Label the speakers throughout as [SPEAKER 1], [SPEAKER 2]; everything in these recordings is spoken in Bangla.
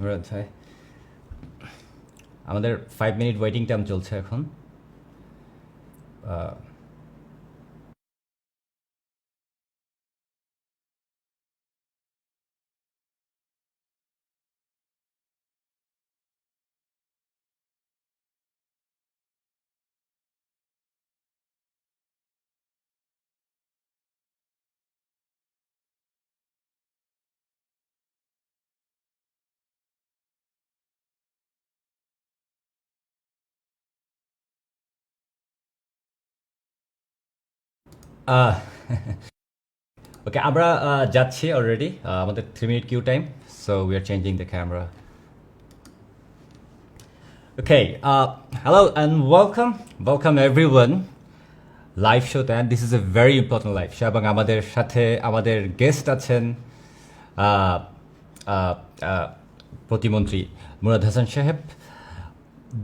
[SPEAKER 1] মুরাদ ভাই, আমাদের 5 মিনিট ওয়েটিং টাইম চলছে এখন। আহ, আহ, ওকে, আমরা যাচ্ছি অলরেডি। আমাদের 3 minute cue time, so we are changing the camera. Okay, hello and welcome everyone live শোতে। And this is a very important live show, এবং আমাদের সাথে আমাদের গেস্ট আছেন আহ, আহ, আহ, প্রতিমন্ত্রী মুরাদ হাসান সাহেব।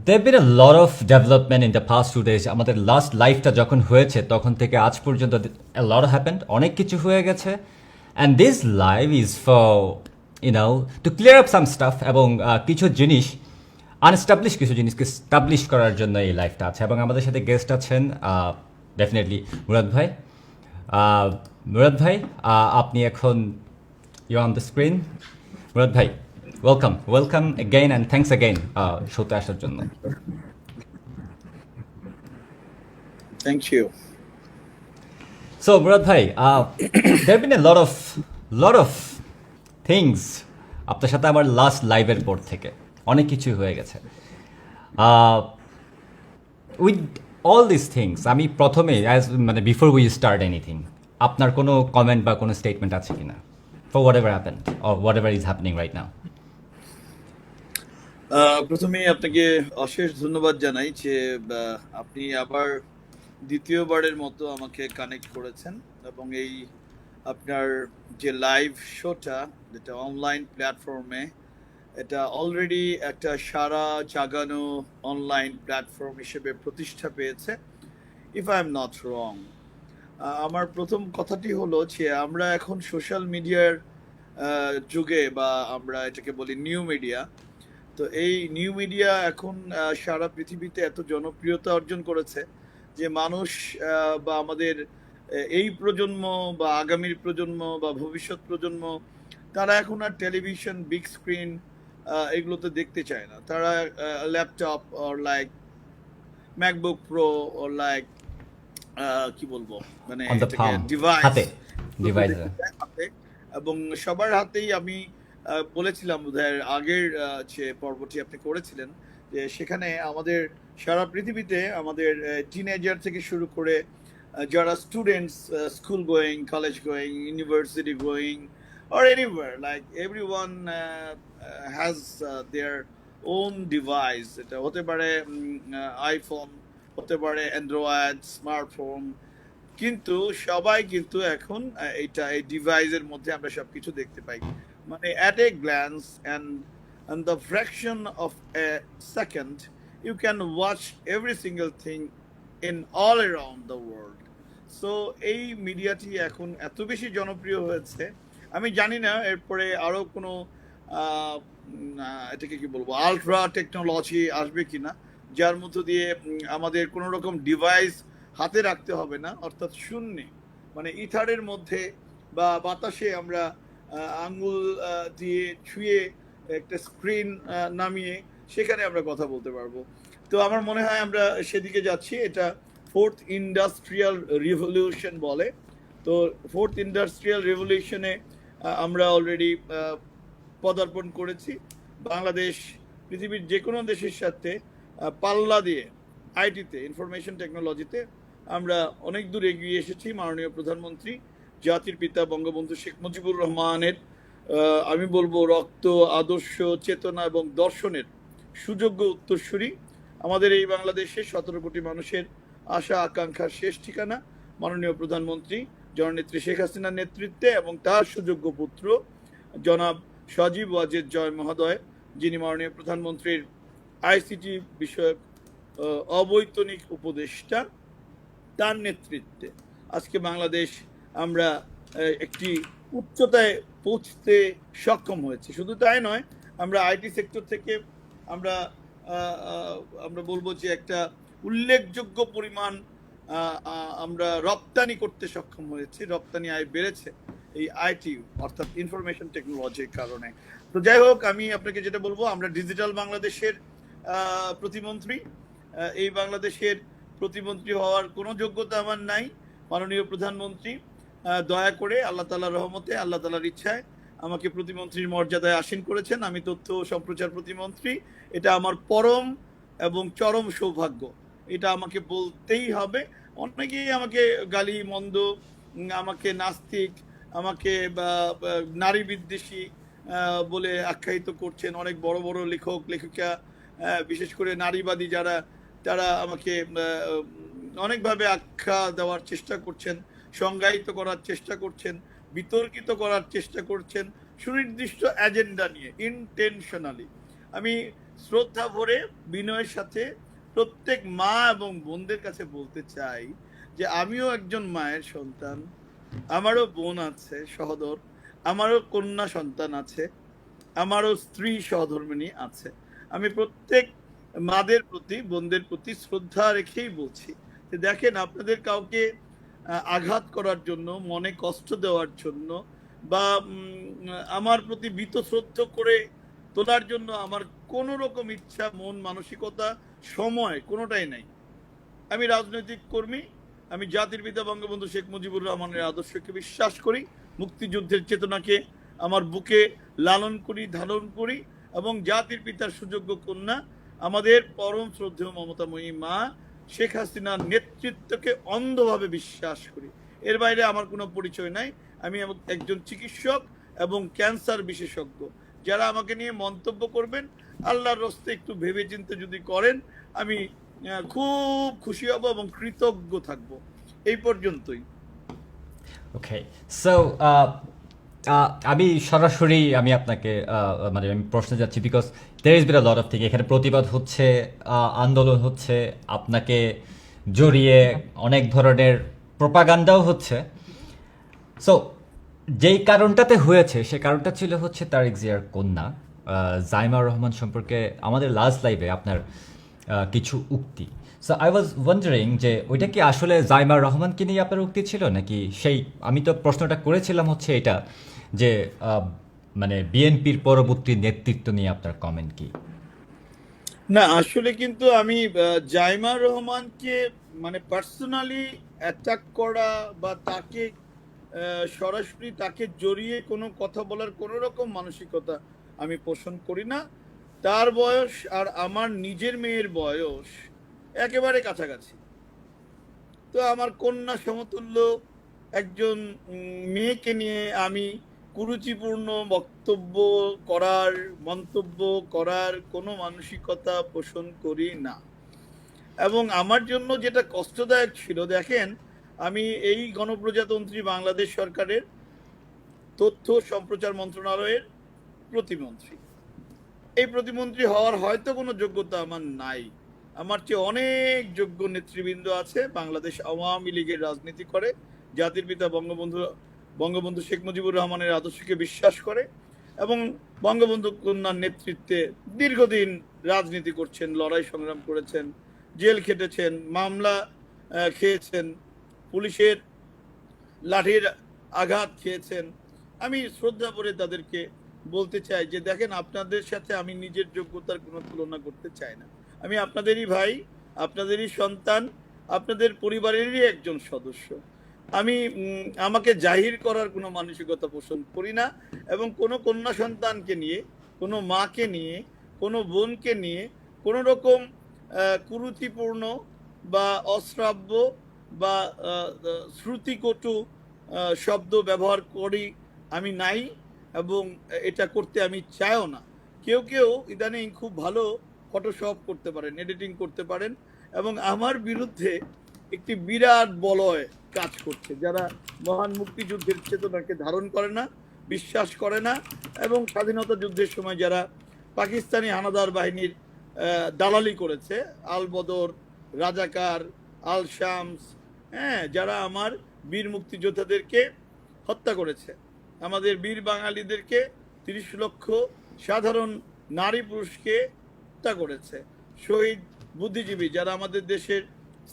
[SPEAKER 1] There been a lot of development in the past 2 days. আমাদের লাস্ট লাইফটা যখন হয়েছে তখন থেকে আজ পর্যন্ত a lot happened, অনেক কিছু হয়ে গেছে। And this live is for, to clear up some stuff, এবং কিছু জিনিস আনস্টাবলিশ, কিছু জিনিসকে স্টাবলিশ করার জন্য এই লাইফটা আছে। এবং আমাদের সাথে গেস্ট আছেন ডেফিনেটলি মুরাদ ভাই। মুরাদ ভাই, আপনি এখন you on the screen. Murad ভাই, welcome again and thanks again শোতে আসার জন্য।
[SPEAKER 2] Thank you.
[SPEAKER 1] So Murad bhai, there have been a lot of things আপনার সাথে আমার লাস্ট লাইভের পর থেকে অনেক কিছু হয়ে গেছে। উইথ অল দিস থিংস, আমি প্রথমে মানে বিফোর উই স্টার্ট এনিথিং, আপনার কোনো কমেন্ট বা কোনো স্টেটমেন্ট আছে কিনা for what ever happened or what ever is happening right now?
[SPEAKER 2] প্রথমেই আপনাকে অশেষ ধন্যবাদ জানাই যে আপনি আবার দ্বিতীয়বারের মতো আমাকে কানেক্ট করেছেন, এবং এই আপনার যে লাইভ শোটা, যেটা অনলাইন প্ল্যাটফর্মে, এটা অলরেডি একটা সারা জাগানো অনলাইন প্ল্যাটফর্ম হিসেবে প্রতিষ্ঠা পেয়েছে, if I am not wrong. আমার প্রথম কথাটি হলো যে আমরা এখন সোশ্যাল মিডিয়ার যুগে, বা আমরা এটাকে বলি নিউ মিডিয়া। তো এই নিউ মিডিয়া এখন সারা পৃথিবীতে এত জনপ্রিয়তা অর্জন করেছে যে মানুষ বা আমাদের এই প্রজন্ম বা আগামীর প্রজন্ম বা ভবিষ্যৎ প্রজন্ম, তারা এখন আর টেলিভিশন, বিগ স্ক্রিন এগুলোতে দেখতে চায় না। তারা laptop or like MacBook pro or like কি বলবো, মানে
[SPEAKER 1] অন দ্য
[SPEAKER 2] এটাকে
[SPEAKER 1] পাম,
[SPEAKER 2] ডিভাইস
[SPEAKER 1] হাতে, ডিভাইস।
[SPEAKER 2] হাতে। এবং সবার হাতেই আমি বলেছিলাম বোধহয় আগের যে পর্বটি আপনি করেছিলেন, যে সেখানে আমাদের সারা পৃথিবীতে আমাদের টিনেজার থেকে শুরু করে যারা students, school going, college going, university going, or anywhere, like everyone has their own device. এটা হতে পারে আইফোন, হতে পারে অ্যান্ড্রয়েড স্মার্টফোন, কিন্তু সবাই কিন্তু এখন এইটা এই ডিভাইসের মধ্যে আমরা সবকিছু দেখতে পাই, মানে at a glance and the fraction of a second you can watch every single thing in all around the world. So এই মিডিয়াটি এখন এত বেশি জনপ্রিয় হয়েছে, আমি জানি না এরপরে আরো কোনো এটাকে কি বলবো, আলট্রা টেকনোলজি আসবে কিনা, যার মধ্য দিয়ে আমাদের কোনো রকম ডিভাইস হাতে রাখতে হবে না, অর্থাৎ শূন্যে, মানে ইথারের মধ্যে বা বাতাসে আমরা আঙ্গুল দিয়ে ছুঁয়ে একটা স্ক্রিন নামিয়ে সেখানে আমরা কথা বলতে পারবো। তো আমার মনে হয় আমরা সেদিকে যাচ্ছি। এটা ফোর্থ ইন্ডাস্ট্রিয়াল রিভলিউশন বলে। তো ফোর্থ ইন্ডাস্ট্রিয়াল রিভলিউশনে আমরা অলরেডি পদার্পণ করেছি। বাংলাদেশ পৃথিবীর যে কোনো দেশের সাথে পাল্লা দিয়ে আইটিতে, ইনফরমেশন টেকনোলজিতে আমরা অনেক দূর এগিয়ে এসেছি। মাননীয় প্রধানমন্ত্রী জাতির পিতা বঙ্গবন্ধু শেখ মুজিবুর রহমানের আমি বলবো রক্ত, আদর্শ, চেতনা এবং দর্শনের সুযোগ্য উত্তরসূরি আমাদের এই বাংলাদেশে 17 কোটি মানুষের আশা আকাঙ্ক্ষার শেষ ঠিকানা মাননীয় প্রধানমন্ত্রী জননেত্রী শেখ হাসিনার নেতৃত্বে, এবং তার সুযোগ্য পুত্র জনাব সজীব ওয়াজেদ জয় মহোদয়, যিনি মাননীয় প্রধানমন্ত্রীর আইসিটি বিষয়ক অবৈতনিক উপদেষ্টা, তার নেতৃত্বে আজকে বাংলাদেশ আমরা একটি উচ্চতায় পৌঁছতে সক্ষম হয়েছে। শুধু তাই নয়, আমরা আইটি সেক্টর থেকে আমরা আমরা বলবো যে একটা উল্লেখযোগ্য পরিমাণ আমরা রপ্তানি করতে সক্ষম হয়েছি, রপ্তানি আয় বেড়েছে এই আইটি অর্থাৎ ইনফরমেশন টেকনোলজির কারণে। তো যাই হোক, আমি আপনাকে যেটা বলবো, আমরা ডিজিটাল বাংলাদেশের প্রতিমন্ত্রী। এই বাংলাদেশের প্রতিমন্ত্রী হওয়ার কোনো যোগ্যতা আমার নাই। মাননীয় প্রধানমন্ত্রী দয়া করে আল্লাহ তাআলার রহমতে, আল্লাহ তাআলার ইচ্ছায় আমাকে প্রতিমন্ত্রীর মর্যাদায় আসীন করেছেন। আমি তথ্য ও সম্প্রচার প্রতিমন্ত্রী। এটা আমার পরম এবং চরম সৌভাগ্য, এটা আমাকে বলতেই হবে। অনেকেই আমাকে গালি মন্দ, আমাকে নাস্তিক, আমাকে নারী বিদ্বেষী বলে আখ্যায়িত করছেন অনেক বড় বড় লেখক লেখিকা, বিশেষ করে নারীবাদী যারা, তারা আমাকে অনেকভাবে আখ্যা দেওয়ার চেষ্টা করছেন, সংজ্ঞায়িত করার চেষ্টা করছেন, বিতর্কিত করার চেষ্টা করছেন সুনির্দিষ্ট এজেন্ডা নিয়ে, ইনটেনশনালি। আমি শ্রদ্ধা ভরে বিনয়ের সাথে প্রত্যেক মা এবং বোনদের কাছে বলতে চাই যে আমিও একজন মায়ের সন্তান, আমারও বোন আছে সহোদর, আমারও কন্যা সন্তান আছে, আমারও স্ত্রী সহধর্মিণী আছে। আমি প্রত্যেক মাদের প্রতি, বোনদের প্রতি শ্রদ্ধা রেখেই বলছি যে দেখেন, আপনাদের কাউকে আঘাত করার জন্য, মনে কষ্ট দেওয়ার জন্য বা আমার প্রতি বীতশ্রদ্ধ করে তোলার জন্য আমার কোনো রকম ইচ্ছা, মন মানসিকতা, সময় কোনোটাই নাই। আমি রাজনৈতিক কর্মী, আমি জাতির পিতা বঙ্গবন্ধু শেখ মুজিবুর রহমানের আদর্শকে বিশ্বাস করি, মুক্তিযুদ্ধের চেতনাকে আমার বুকে লালন করি, ধারণ করি, এবং জাতির পিতার সুযোগ্য কন্যা আমাদের পরম শ্রদ্ধেয় মমতাময়ী মা শেখ হাসিনার নেতৃত্বকে অন্ধভাবে বিশ্বাস করি। এর বাইরে আমার কোনো পরিচয় নাই। আমি একজন চিকিৎসক এবং ক্যান্সার বিশেষজ্ঞ। যারা আমাকে নিয়ে মন্তব্য করবেন, আল্লাহর রস্তে একটু ভেবেচিন্তে যদি করেন, আমি খুব খুশি হব এবং কৃতজ্ঞ থাকব। এই পর্যন্তই।
[SPEAKER 1] ওকে, সো আমি সরাসরি আমি আপনাকে মানে আমি প্রশ্নে যাচ্ছি, because there is been a lot of thing. এখানে প্রতিবাদ হচ্ছে, আন্দোলন হচ্ছে, আপনাকে জড়িয়ে অনেক ধরনের প্রোপাগান্ডাও হচ্ছে। সো যেই কারণটাতে হয়েছে, সে কারণটা ছিল হচ্ছে তারেক জিয়ার কন্যা জাইমা রহমান সম্পর্কে আমাদের লাস্ট লাইভে আপনার কিছু উক্তি। সো আই ওয়াজ ওয়ান্ডারিং যে ওইটা কি আসলে জাইমা রহমানকে নিয়ে আপনার উক্তি ছিল, নাকি সেই, আমি তো প্রশ্নটা করেছিলাম হচ্ছে এটা যে মানে বিএনপির পরবর্তী নেতৃত্ব নিয়ে আপনার কমেন্ট কি?
[SPEAKER 2] না, আসলে কিন্তু আমি জাইমা রহমানকে মানে পার্সোনালি অ্যাটাক করা বা তাকে সরাসরি তাকে জড়িয়ে কোনো কথা বলার কোনো রকম মানসিকতা আমি পোষণ করি না। তার বয়স আর আমার নিজের মেয়ের বয়স একেবারে কাছাকাছি। তো আমার কন্যা সমতুল্য একজন মেয়েকে নিয়ে আমি কুরুচিপূর্ণ বক্তব্য করার, মন্তব্য করার কোনো মানসিকতা পোষণ করি না। এবং আমার জন্য যেটা কষ্টদায়ক ছিল, দেখেন, আমি এই গণপ্রজাতন্ত্রী বাংলাদেশ সরকারের তথ্য সম্প্রচার মন্ত্রণালয়ের প্রতিমন্ত্রী। এই প্রতিমন্ত্রী হওয়ার হয়তো কোনো যোগ্যতা আমার নাই। আমার চেয়ে অনেক যোগ্য নেতৃবৃন্দ আছে, বাংলাদেশ আওয়ামী লীগের রাজনীতি করে, জাতির পিতা বঙ্গবন্ধু শেখ মুজিবুর রহমানের আদর্শকে বিশ্বাস করে এবং বঙ্গবন্ধু কন্যার নেতৃত্বে দীর্ঘদিন রাজনীতি করছেন, লড়াই সংগ্রাম করেছেন, জেল খেটেছেন, মামলা খেয়েছেন, পুলিশের লাঠির আঘাত খেয়েছেন। আমি শ্রদ্ধা করে তাদেরকে বলতে চাই যে দেখেন, আপনাদের সাথে আমি নিজের যোগ্যতার কোনো তুলনা করতে চাই না। আমি আপনাদেরই ভাই, আপনাদেরই সন্তান, আপনাদের পরিবারেরই একজন সদস্য। আমি আমাকে জাহির করার কোনো মানসিকতা পোষণ করি না, এবং কোনো কন্যা সন্তানকে নিয়ে, কোনো মাকে নিয়ে, কোনো বোনকে নিয়ে কোনো রকম কুরুচিপূর্ণ বা অশ্রাব্য বা শ্রুতিকটু শব্দ ব্যবহার করি আমি নাই, এবং এটা করতে আমি চাইও না। কেউ কেউ ইদানিং খুব ভালো ফটোশপ করতে পারেন, এডিটিং করতে পারেন, এবং আমার বিরুদ্ধে একটি বিরাট বলয় কাজ করছে, যারা মহান মুক্তিযুদ্ধের চেতনাকে ধারণ করে না, বিশ্বাস করে না, এবং স্বাধীনতা যুদ্ধের সময় যারা পাকিস্তানি হানাদার বাহিনীর দালালি করেছে, আল বদর, রাজাকার, আল শামস, হ্যাঁ, যারা আমার বীর মুক্তিযোদ্ধাদেরকে হত্যা করেছে, আমাদের বীর বাঙালিদেরকে 30 লক্ষ সাধারণ নারী পুরুষকে হত্যা করেছে। শহীদ বুদ্ধিজীবী যারা আমাদের দেশের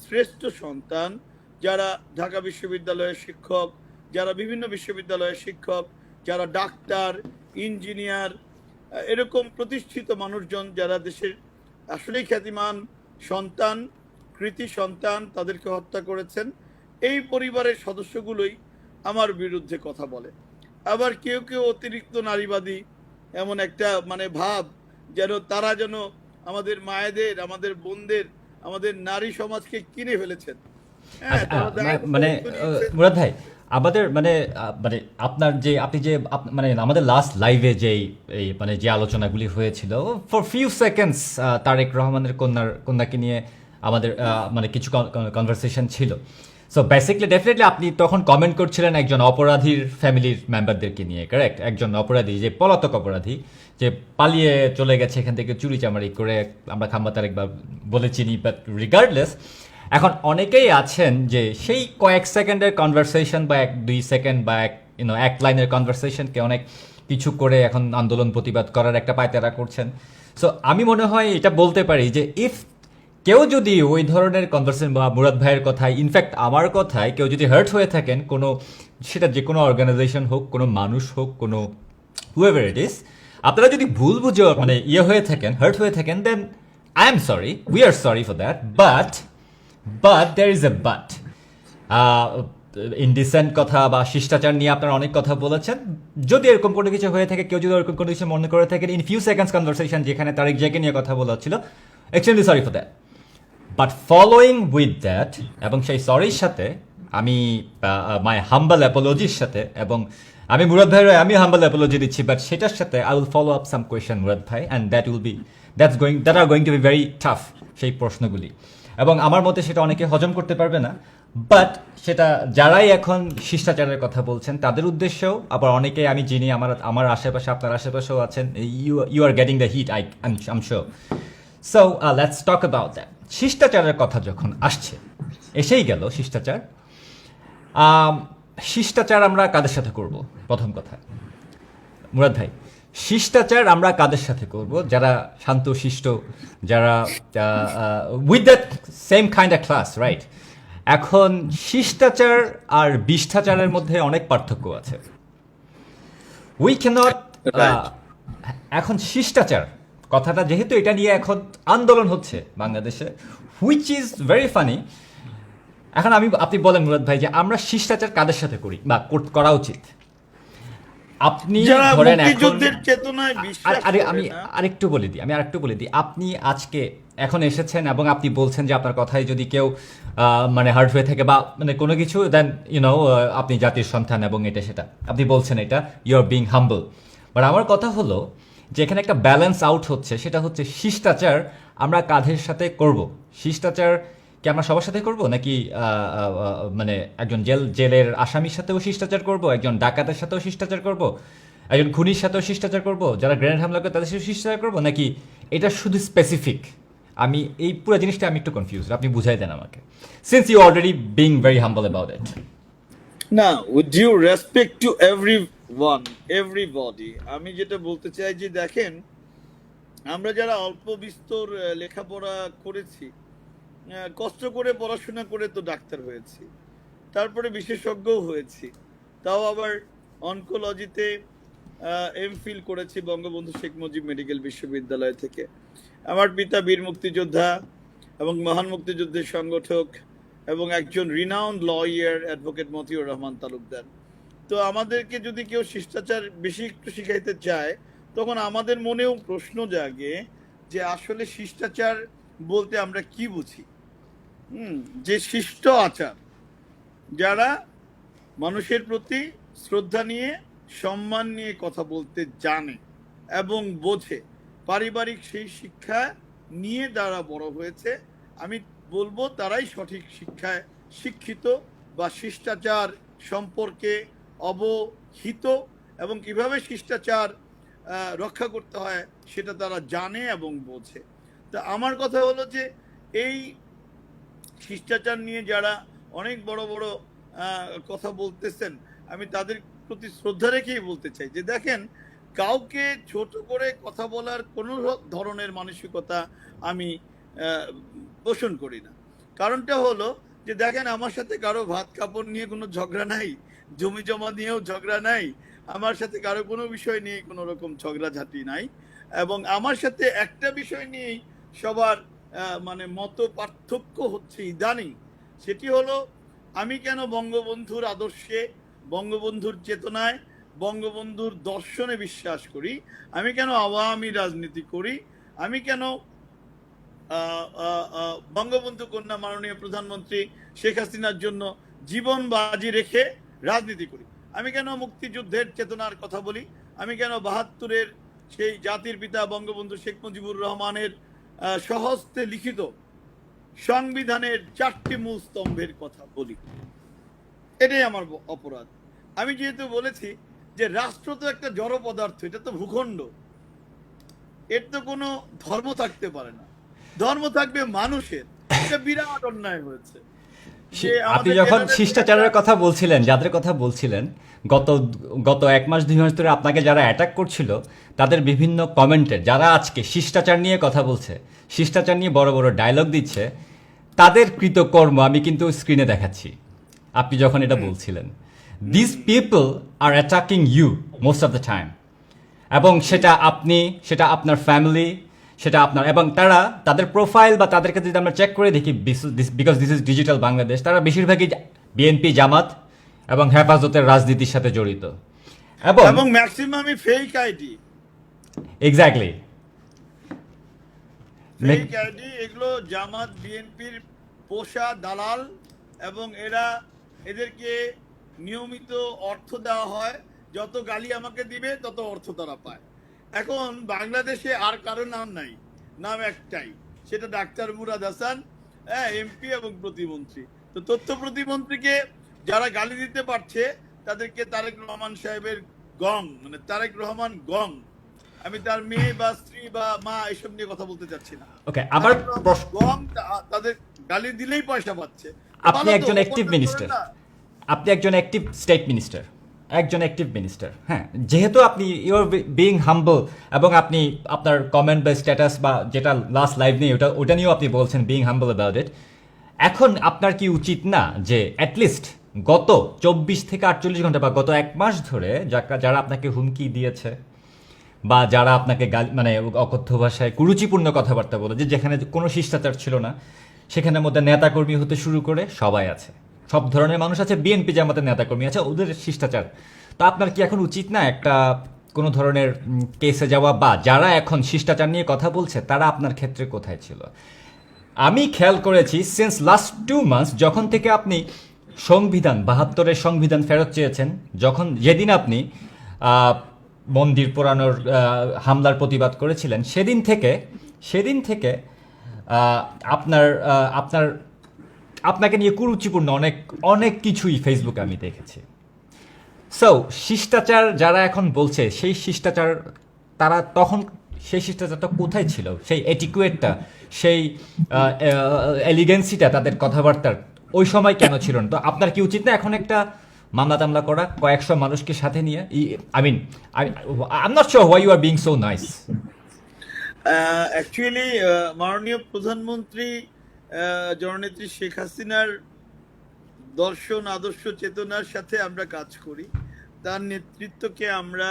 [SPEAKER 2] শ্রেষ্ঠ সন্তান, যারা ঢাকা বিশ্ববিদ্যালয়ের শিক্ষক, যারা বিভিন্ন বিশ্ববিদ্যালয়ের শিক্ষক, যারা ডাক্তার, ইঞ্জিনিয়ার, এরকম প্রতিষ্ঠিত মানুষজন যারা দেশের আসলেই খ্যাতিমান সন্তান, কৃতি সন্তান, তাদেরকে হত্যা করেছেন। এই পরিবারের সদস্যগুলোই আমার বিরুদ্ধে কথা বলে। আবার কেউ কেউ অতিরিক্ত নারীবাদী, এমন একটা মানে ভাব যেন তারা যেন আমাদের মায়েদের, আমাদের বোনদের, আমাদের নারী সমাজকে কিনে ফেলেছেন। হ্যাঁ,
[SPEAKER 1] আচ্ছা,
[SPEAKER 2] তারা দায়
[SPEAKER 1] মানে
[SPEAKER 2] নিয়েছেন।
[SPEAKER 1] মুরাদ ভাই, আমাদের মানে মানে আপনার যে আপনি যে মানে আমাদের লাস্ট লাইভে যেই এই মানে যে আলোচনাগুলি হয়েছিল ফর ফিউ সেকেন্ডস তারেক রহমানের কন্যাকে নিয়ে আমাদের মানে কিছু কনভারসেশন ছিল। সো বেসিকলি ডেফিনেটলি আপনি তখন কমেন্ট করছিলেন একজন অপরাধীর ফ্যামিলির মেম্বারদেরকে নিয়ে, কারেক্ট? একজন অপরাধী, যে পলাতক অপরাধী, যে পালিয়ে চলে গেছে এখান থেকে চুরি চামারি করে, আমরা খাম্বা তারেক বা বলে চিনি। বাট রিগার্ডলেস, এখন অনেকেই আছেন যে সেই কয়েক সেকেন্ডের কনভারসেশন বা 1-2 সেকেন্ড বা এক লাইনের কনভারসেশনকে অনেক কিছু করে এখন আন্দোলন প্রতিবাদ করার একটা পায়তারা করছেন। সো আমি মনে হয় এটা বলতে পারি যে ইফ কেউ যদি ওই ধরনের কনভারসেশন বা মুরাদ ভাইয়ের কথায়, ইনফ্যাক্ট আমার কথায় কেউ যদি হার্ট হয়ে থাকেন, কোনো সেটা যে কোনো অর্গানাইজেশন হোক, কোনো মানুষ হোক, কোনো হুয়েভার ইট ইজ, আপনারা যদি ভুল বুঝে মানে হয়ে থাকেন, হার্ট হয়ে থাকেন, then I am sorry, we are sorry for that. But there is a but. Indecent কথা বা শিষ্টাচার নিয়ে আপনারা অনেক কথা বলেছেন। যদি এরকম কোনো কিছু হয়ে থাকে, কেউ যদি এরকম কোনো কিছু মনে করে থাকেন, ইন ফিউ সেকেন্ডস কনভারসেশন যেখানে তারেক জিয়াকে নিয়ে কথা বলা হচ্ছিল, extremely sorry for that. But following with that, এবং সেই সরির সাথে আমি মাই হাম্বল অ্যাপোলজির সাথে, এবং আমি মুরাদ ভাইয়ের আমি হাম্বল অ্যাপোলজি দিচ্ছি, বাট সেটার সাথে I will follow up some question Murad ভাই, and that are going to be very tough, সেই প্রশ্নগুলি। এবং আমার মতে সেটা অনেকে হজম করতে পারবে না। বাট সেটা যারাই এখন শিষ্টাচারের কথা বলছেন তাদের উদ্দেশ্যেও, আবার অনেকে আমি চিনি আমার আশেপাশে, আপনার আশেপাশেও আছেন, you are getting the heat, I am sure. So let's talk about that. শিষ্টাচারের কথা যখন আসছে, এসেই গেল শিষ্টাচার। শিষ্টাচার আমরা কাদের সাথে করব? প্রথম কথা, মুরাদ ভাই, শিষ্টাচার আমরা কাদের সাথে করব? যারা শান্ত শিষ্ট, যারা with that same kind of class, right? এখন শিষ্টাচার আর বিষ্ঠাচারের মধ্যে অনেক পার্থক্য আছে। We cannot
[SPEAKER 2] Right.
[SPEAKER 1] এখন শিষ্টাচার কথাটা যেহেতু এটা নিয়ে এখন আন্দোলন হচ্ছে বাংলাদেশে, হুইচ ইজ ভেরি ফানি। এখন আপনি বলেন মুরাদ ভাই যে আমরা শিষ্টাচার কাদের সাথে করি বা করা উচিত? আপনি
[SPEAKER 2] যারা
[SPEAKER 1] ধরেন এখন
[SPEAKER 2] মুক্তিযুদ্ধের চেতনায় বিশ্বাস
[SPEAKER 1] আরে
[SPEAKER 2] করে
[SPEAKER 1] আমি
[SPEAKER 2] না।
[SPEAKER 1] আরেকটু বলে দিই, আপনি আজকে এখন এসেছেন এবং আপনি বলছেন যে আপনার কথায় যদি কেউ মানে হার্ট হয়ে থাকে বা মানে কোনো কিছু, দেন আপনি জাতির সন্তান এবং এটা সেটা আপনি বলছেন, এটা you are being humble. But আমার কথা হলো যে এখানে একটা ব্যালেন্স আউট হচ্ছে, সেটা হচ্ছে শিষ্টাচার আমরা কাদের সাথে করব? শিষ্টাচার কি আমরা সবার সাথে করব, নাকি মানে একজন জেলের আসামির সাথেও শিষ্টাচার করব, একজন ডাকাতের সাথেও শিষ্টাচার করব, একজন খুনির সাথেও শিষ্টাচার করব, যারা গ্রেনেড হামলা করে তাদের সাথে শিষ্টাচার করব, নাকি এটা শুধু স্পেসিফিক? আমি এই পুরো জিনিসটা আমি একটু কনফিউজ, আপনি বুঝাই দেন আমাকে, since you already being very humble about it.
[SPEAKER 2] না, with due respect to everybody, আমি যেটা বলতে চাই যে দেখেন, আমরা যারা অল্প বিস্তর লেখাপড়া করেছি, কষ্ট করে পড়াশোনা করে তো ডাক্তার হয়েছি, তারপরে বিশেষজ্ঞও হয়েছি, তাও আবার অনকোলজিতে এমফিল করেছি বঙ্গবন্ধু শেখ মুজিব মেডিকেল বিশ্ববিদ্যালয় থেকে। আমার পিতা বীর মুক্তিযোদ্ধা এবং মহান মুক্তিযুদ্ধের সংগঠক এবং একজন renowned lawyer advocate Motiur Rahman Talukdar. তো আমাদেরকে যদি কেউ শিষ্টাচার বেশি একটু শিখাইতে চায়, তখন আমাদের মনেও প্রশ্ন জাগে যে আসলে শিষ্টাচার বলতে আমরা কি বুঝি। যে শিষ্ট আচার, যারা মানুষের প্রতি শ্রদ্ধা নিয়ে, সম্মান নিয়ে কথা বলতে জানে এবং বোঝে, পারিবারিক সেই শিক্ষা নিয়ে যারা বড় হয়েছে, আমি বলবো তারাই সঠিক শিক্ষায় শিক্ষিত বা শিষ্টাচার সম্পর্কে অবহিত, এবং কিভাবে শিষ্টাচার রক্ষা করতে হয় সেটা তারা জানে এবং বোঝে। তা আমার কথা হলো যে এই শিষ্টাচার নিয়ে যারা অনেক বড় বড় কথা বলতেছেন, আমি তাদের প্রতি শ্রদ্ধা রেখেই বলতে চাই যে দেখেন, কাউকে ছোট করে কথা বলার কোনো ধরনের মানসিকতা আমি পোষণ করি না। কারণটা হলো যে দেখেন, আমার সাথে কারো ভাত কাপড় নিয়ে কোনো ঝগড়া নাই, জমি জমা নিয়েও ঝগড়া নাই, আমার সাথে কারো কোনো বিষয় নিয়ে কোনো রকম ঝগড়াঝাটি নাই। এবং আমার সাথে একটা বিষয় নিয়েই সবার মানে মত পার্থক্য হচ্ছে ইদানিং, সেটি হলো আমি কেন বঙ্গবন্ধুর আদর্শে, বঙ্গবন্ধুর চেতনায়, বঙ্গবন্ধুর দর্শনে বিশ্বাস করি, আমি কেন আওয়ামী রাজনীতি করি, আমি কেন বঙ্গবন্ধু কন্যা মাননীয় প্রধানমন্ত্রী শেখ হাসিনার জন্য জীবন বাজি রেখে রাজনীতি করি, আমি কেন মুক্তিযুদ্ধের চেতনার কথা বলি, আমি কেন ৭২-এর সেই জাতির পিতা বঙ্গবন্ধু শেখ মুজিবুর রহমানের স্বহস্তে লিখিত সংবিধানের ৪টি মূল স্তম্ভের কথা বলি। এটাই আমার অপরাধ। আমি যেহেতু বলেছি যে রাষ্ট্র তো একটা জড় পদার্থ, এটা তো ভূখণ্ড, এর তো কোনো ধর্ম থাকতে পারে না, ধর্ম থাকবে মানুষের। এটা বিরাট অন্যায় হয়েছে।
[SPEAKER 1] আপনি যখন শিষ্টাচারের কথা বলছিলেন, যাদের কথা বলছিলেন, গত গত ১ মাস ২ মাস ধরে আপনাকে যারা অ্যাটাক করছিল, তাদের বিভিন্ন কমেন্টে যারা আজকে শিষ্টাচার নিয়ে কথা বলছে, শিষ্টাচার নিয়ে বড় বড় ডায়লগ দিচ্ছে, তাদের কৃতকর্ম আমি কিন্তু স্ক্রিনে দেখাচ্ছি আপনি যখন এটা বলছিলেন। This people are attacking you most of the time, এবং সেটা আপনি, সেটা আপনার ফ্যামিলি, সেটা আপনার, এবং তারা তাদের প্রোফাইল বা তাদেরকে যদি আমরা চেক করে দেখি, because this is digital Bangladesh, তারা বেশিরভাগই বিএনপি, জামাত এবং হেফাজতের রাজনীতির সাথে জড়িত,
[SPEAKER 2] এবং ম্যাক্সিমামই fake ID.
[SPEAKER 1] Exactly,
[SPEAKER 2] fake ID, এগুলো জামাত বিএনপির পোষা দালাল, এবং এদেরকে নিয়মিত অর্থ দেওয়া হয়, যত গালি আমাকে দিবে তত অর্থ তারা পায়। এখন বাংলাদেশে আর কারো নাম নাই, নাম একটাই, সেটা ডাক্তার মুরাদ হাসান, এমপি এবং প্রতিমন্ত্রী। তো তথ্য প্রতিমন্ত্রীকে যারা গালি দিতে পারছে, তাদেরকে তারেক রহমান সাহেবের গং, মানে তারেক রহমান গং, আমি তার মেয়ে বা স্ত্রী বা মা এসব নিয়ে কথা বলতে চাচ্ছি না।
[SPEAKER 1] ওকে, আবার
[SPEAKER 2] গং তাদের গালি দিলেই পয়সা পাচ্ছে।
[SPEAKER 1] আপনি একজন অ্যাক্টিভ মিনিস্টার, আপনি একজন অ্যাক্টিভ স্টেট মিনিস্টার, একজন অ্যাক্টিভ মিনিস্টার, হ্যাঁ, যেহেতু আপনি ইউর বিং হাম্বল, এবং আপনি আপনার কমেন্ট বা স্ট্যাটাস বা যেটা লাস্ট লাইভ নিয়ে ওটা নিয়েও আপনি বলছেন বিং হাম্বল অ্যাবাউট ইট, এখন আপনার কি উচিত না যে অ্যাটলিস্ট গত ২৪ থেকে ৪৮ ঘন্টা বা গত ১ মাস ধরে যারা আপনাকে হুমকি দিয়েছে বা যারা আপনাকে মানে অকথ্য ভাষায় কুরুচিপূর্ণ কথাবার্তা বলে, যে যেখানে কোনো শিষ্টাচার ছিল না, সেখানের মধ্যে নেতাকর্মী হতে শুরু করে সবাই আছে, সব ধরনের মানুষ আছে, বিএনপি জামাতের নেতাকর্মী আছে, ওদের শিষ্টাচার। তো আপনার কি এখন উচিত না একটা কোনো ধরনের কেসে যাওয়া, বা যারা এখন শিষ্টাচার নিয়ে কথা বলছে তারা আপনার ক্ষেত্রে কোথায় ছিল? আমি খেয়াল করেছি সিন্স লাস্ট 2 মান্থস, যখন থেকে আপনি সংবিধান ৭২-এর সংবিধান ফেরত চেয়েছেন, যেদিন আপনি মন্দির পোড়ানোর হামলার প্রতিবাদ করেছিলেন, সেদিন থেকে আপনাকে নিয়ে কুরুচিপূর্ণ অনেক কিছুই ফেসবুকে আমি দেখেছি। সো শিষ্টাচার যারা এখন বলছে, সেই শিষ্টাচার তারা তখন সেই শিষ্টাচারটা কোথায় ছিল? সেই এটিকুয়েটটা, সেই এলিগেন্সিটা তাদের কথাবার্তার ওই সময় কেন ছিল না? তো আপনার কি উচিত না এখন একটা মামলা টামলা করা, কয়েকশো মানুষকে সাথে নিয়ে? I am not sure why you are being so nice.
[SPEAKER 2] Actually মাননীয় প্রধানমন্ত্রী জননেত্রী শেখ হাসিনার দর্শন, আদর্শ, চেতনার সাথে আমরা কাজ করি, তার নেতৃত্বকে আমরা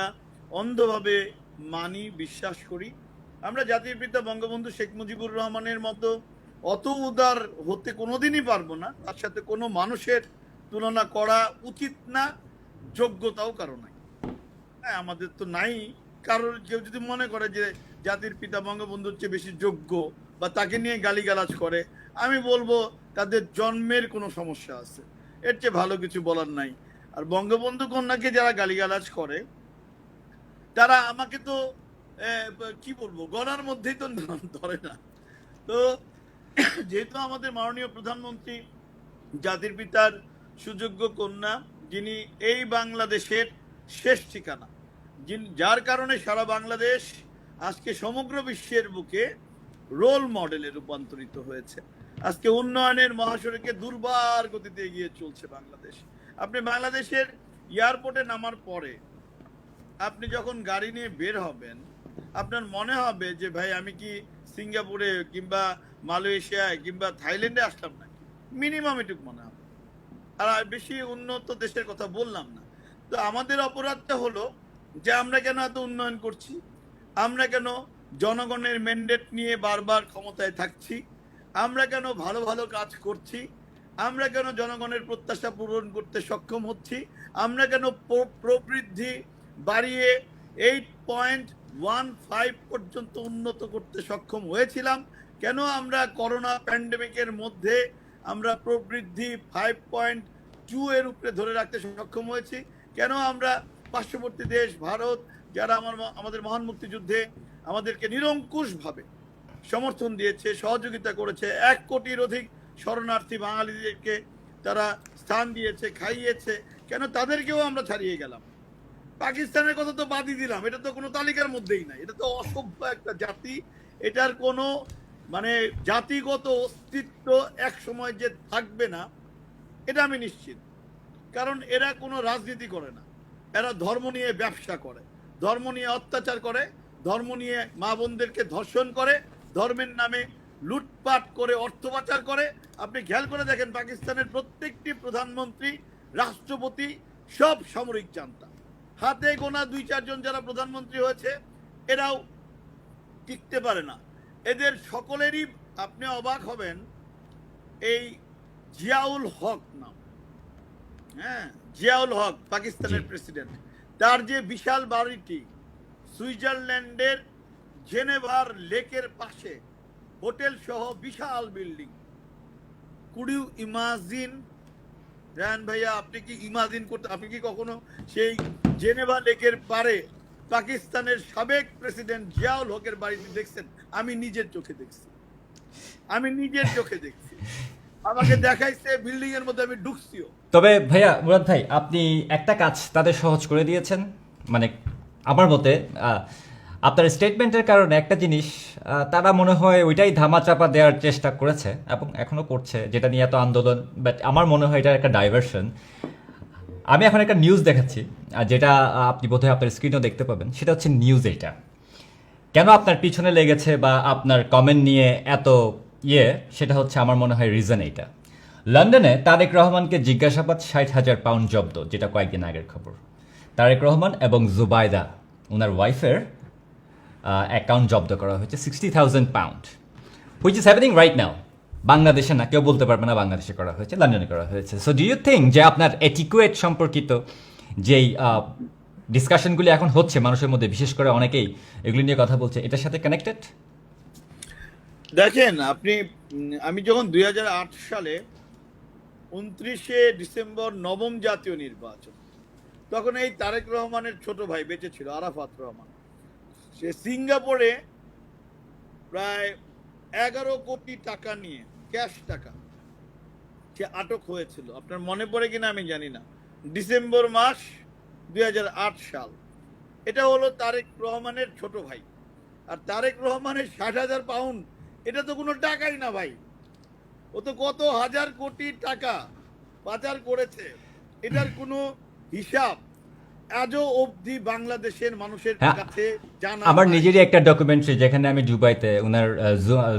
[SPEAKER 2] অন্ধভাবে মানি, বিশ্বাস করি। আমরা জাতির পিতা বঙ্গবন্ধু শেখ মুজিবুর রহমানের মতো অত উদার হতে কোনোদিনই পারবো না, তার সাথে কোনো মানুষের তুলনা করা উচিত না, যোগ্যতাও কারো নাই। হ্যাঁ, আমাদের তো নাই। কারোর কেউ যদি মনে করে যে জাতির পিতা বঙ্গবন্ধুর চেয়ে বেশি যোগ্য বা তাকে নিয়ে গালিগালাজ করে, আমি বলবো তাদের জন্মের কোনো সমস্যা আছে, এর চেয়ে ভালো কিছু বলার নাই। আর বঙ্গবন্ধু কন্যাকে যারা গালিগালাজ করে, তারা আমাকে তো কি বলবো, গণার মধ্যেই তো ধরে না। তো যেহেতু আমাদের মাননীয় প্রধানমন্ত্রী জাতির পিতার সুযোগ্য কন্যা, যিনি এই বাংলাদেশের শেষ ঠিকানা, যার কারণে সারা বাংলাদেশ আজকে সমগ্র বিশ্বের বুকে রোল মডেলে রূপান্তরিত হয়েছে। আজকে উন্নয়নের মহাসড়কে দুর্বার গতিতে এগিয়ে চলছে বাংলাদেশ। আপনি বাংলাদেশের এয়ারপোর্টে নামার পরে আপনি যখন গাড়ি নিয়ে বের হবেন আপনার মনে হবে যে ভাই আমি কি সিঙ্গাপুরে কিংবা মালয়েশিয়ায় কিংবা থাইল্যান্ডে আসলাম নাকি, মিনিমাম এটুকু মনে হবে। আর বেশি উন্নত দেশের কথা বললাম না। তো আমাদের অপরাধটা হলো যে আমরা কেন এত উন্নয়ন করছি, আমরা কেন জনগণের ম্যান্ডেট নিয়ে বারবার ক্ষমতায় থাকছি, আমরা কেন ভালো ভালো কাজ করছি, আমরা কেন জনগণের প্রত্যাশা পূরণ করতে সক্ষম হচ্ছি, আমরা কেন প্রবৃদ্ধি বাড়িয়ে 8.15 পর্যন্ত উন্নত করতে সক্ষম হয়েছিলাম, কেন আমরা করোনা প্যান্ডেমিকের মধ্যে আমরা প্রবৃদ্ধি 5.2 এর উপরে ধরে রাখতে সক্ষম হয়েছি, কেন আমরা পার্শ্ববর্তী দেশ ভারত যারা আমাদের মহান মুক্তিযুদ্ধে আমাদেরকে নিরঙ্কুশভাবে সমর্থন দিয়েছে, সহযোগিতা করেছে, 1 কোটির অধিক শরণার্থী বাঙালিদেরকে তারা স্থান দিয়েছে, খাইয়েছে, কেন তাদেরকেও আমরা ছাড়িয়ে গেলাম? পাকিস্তানের কথা তো বাদই দিলাম, এটা তো কোনো তালিকার মধ্যেই নাই, এটা তো অসভ্য একটা জাতি, এটার কোনো মানে জাতিগত অস্তিত্ব এক সময় যে থাকবে না এটা আমি নিশ্চিত। কারণ এরা কোনো রাজনীতি করে না, এরা ধর্ম নিয়ে ব্যবসা করে, ধর্ম নিয়ে অত্যাচার করে, ধর্ম নিয়ে মা বোনদেরকে ধর্ষণ করে, ধর্মের নামে লুটপাট করে অর্থ পাচার করে। আপনি খেয়াল করে দেখেন পাকিস্তানের প্রত্যেকটি প্রধানমন্ত্রী, রাষ্ট্রপতি সব সামরিক জান্তা, হাতে গোনা 2-4 জন যারা প্রধানমন্ত্রী হয়েছে এরাও টিকতে পারে না। এদের সকলেরই আপনি অবাক হবেন, এই জিয়াউল হক নাম, হ্যাঁ জিয়াউল হক পাকিস্তানের প্রেসিডেন্ট, তার যে বিশাল বাড়িটি সুইজারল্যান্ডের জেনেভার লেকের পাশে, হোটেল সহ বিশাল building, could you imagine? Raihan ভাইয়া আপনি কি ইমাজিন করতে, আপনি কি কখনো সেই জেনেভা লেকের পারে পাকিস্তানের সাবেক প্রেসিডেন্ট জিয়াউল হকের বাড়িতে দেখছেন? আমি নিজের চোখে দেখছি, আমি নিজের চোখে দেখছি, আমাকে দেখাইছে, বিল্ডিং এর মধ্যে আমি ঢুকছিও।
[SPEAKER 1] তবে ভাইয়া মুরাদ ভাই, আপনি একটা কাজ তাদের সহজ করে দিয়েছেন, মানে আমার মতে আপনার স্টেটমেন্টের কারণে একটা জিনিস তারা মনে হয় ওইটাই ধামাচাপা দেওয়ার চেষ্টা করেছে এবং এখনো করছে, যেটা নিয়ে এত আন্দোলন। বাট আমার মনে হয় এটা একটা ডাইভার্সন। আমি এখন একটা নিউজ দেখাচ্ছি, যেটা আপনি বোধহয় আপনার স্ক্রিনেও দেখতে পাবেন। সেটা হচ্ছে নিউজ এইটা কেন আপনার পিছনে লেগেছে বা আপনার কমেন্ট নিয়ে এত সেটা হচ্ছে আমার মনে হয় রিজন এইটা। লন্ডনে তারেক রহমানকে জিজ্ঞাসাবাদ, 60,000 পাউন্ড জব্দ, যেটা কয়েকদিন আগের খবর। তারেক রহমান এবং জুবাইদা ওনার ওয়াইফের অ্যাকাউন্ট জব্দ করা হয়েছে 60,000 pound, which is happening right now. বাংলাদেশে না, কেউ বলতে পারবে না বাংলাদেশে করা হয়েছে, লন্ডনে করা হয়েছে। সো ডু ইউ থিঙ্ক যে আপনার এটিকুয়েট সম্পর্কিত যেই ডিসকাশনগুলি এখন হচ্ছে মানুষের মধ্যে, বিশেষ করে অনেকেই এগুলি নিয়ে কথা বলছে, এটার সাথে কানেক্টেড?
[SPEAKER 2] দেখেন আপনি, আমি যখন 2008 সালে 29শে ডিসেম্বর 9ম জাতীয় নির্বাচন, তখন এই তারেক রহমানের ছোট ভাই বেঁচে ছিল, আরাফাত রহমান, সে সিঙ্গাপুরে প্রায় 11 কোটি টাকা নিয়ে, ক্যাশ টাকা, সে আটক হয়েছিল। আপনার মনে পড়ে কিনা আমি জানি না, ডিসেম্বর মাস 2008 সাল। এটা হলো তারেক রহমানের ছোট ভাই। আর তারেক রহমানের 60,000 পাউন্ড, এটা তো কোনো টাকাই না ভাই, ও তো কত হাজার কোটি টাকা পাচার করেছে, এটার কোনো হিসাব আজও অবধি বাংলাদেশের মানুষের কাছে জানা।
[SPEAKER 1] আমার নিজেরই একটা ডকুমেন্টারি, যেখানে আমি দুবাইতে উনার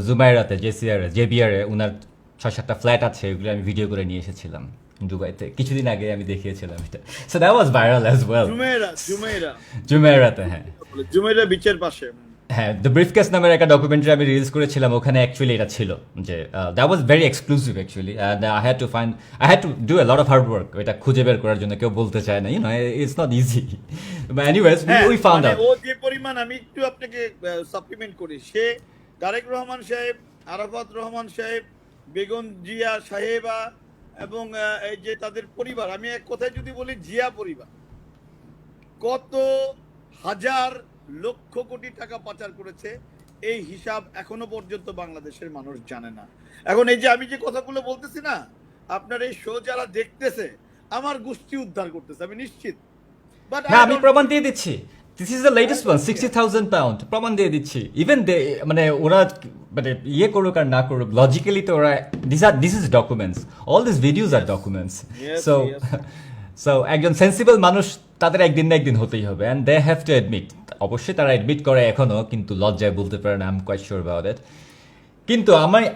[SPEAKER 1] জুমাইরাতে জেবিআরে উনার 6-7টা ফ্ল্যাট আছে, এগুলো আমি ভিডিও করে নিয়ে এসেছিলাম দুবাইতে, কিছুদিন আগে আমি দেখিয়েছিলাম এটা। So that was viral as well. জুমেরাতে, হ্যাঁ
[SPEAKER 2] জুমেরা বিচের পাশে,
[SPEAKER 1] হ্যাঁ, দ্য ব্রিফকেস নামের একটা ডকুমেন্টারি আমি রিলিজ করেছিলাম, ওখানে অ্যাকচুয়ালি এটা ছিল যে that was very exclusive actually. I had to do a lot of hard work এটা খুঁজে বের করার জন্য। কেউ বলতে চায় না, it's not easy, but anyways we found out.
[SPEAKER 2] ও যে পরিমাণ, আমি একটু আপনাকে সাপ্লিমেন্ট করি, সে তারেক রহমান সাহেব, আরাফাত রহমান সাহেব, বেগম জিয়া সাহেবা এবং এই যে তাদের পরিবার, আমি এক কথায় যদি বলি জিয়া পরিবার, কত হাজার লক্ষ কোটি টাকা পাচার করেছে, এই হিসাব এখনো পর্যন্ত বাংলাদেশের মানুষ জানে না। এখন এই যে আমি যে কথাগুলো বলতেছি না, আপনার এই শো যারা দেখতেছে, আমার গোষ্ঠী উদ্ধার করতেছে, আমি নিশ্চিত।
[SPEAKER 1] না, আমি প্রমাণ দিয়ে দিচ্ছি, this is the latest one, 60,000 pound, প্রমাণ দিয়ে দিচ্ছি। ইভেন মানে ওরা মানে করুক আর না করুক, লজিক্যালি তো ওরা, this is documents, all this videos are documents. So একজন সেন্সিবল মানুষ তাদের একদিন না একদিন হতেই হবে, and they have to admit. অবশ্যই তারা অ্যাডমিট করে এখনো, কিন্তু লজ্জায় বলতে পারে না, I am quite sure about it. কিন্তু